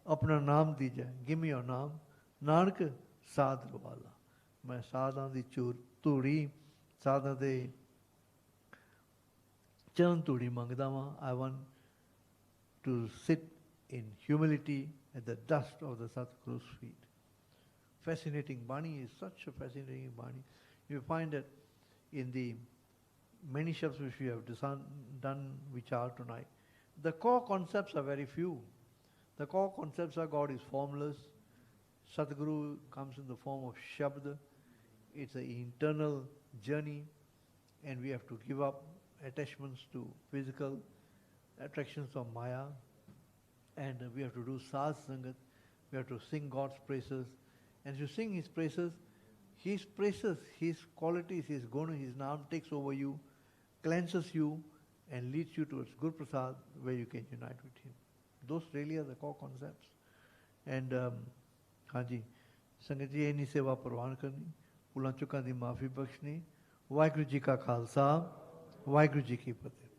अपना नाम दीजिए. Give me your नाम. नानक साध लवाला. मैं साधां दी धूड़ी, साधां दे चरण धूड़ी मंगदा वां. I want to sit in humility at the dust of the Satguru's feet. Fascinating Bani is such a fascinating Bani. You find that in the many shabds which we have done vichar tonight, the core concepts are very few. The core concepts are God is formless. Satguru comes in the form of Shabd. It's an internal journey, and we have to give up attachments to physical attractions of Maya, and we have to do Saz Sangat. We have to sing God's praises. And as you sing His praises, His qualities, His guna, His naam takes over you, cleanses you, and leads you towards Guru Prasad, where you can unite with Him. Those really are the core concepts. And हाँ जी, संगत जी इन्हीं सेवा प्रवान करनी, भुलां चुकां दी माफ़ी बख्शनी. वाहिगुरू जी का खालसा, वाहिगुरू जी की फतेह.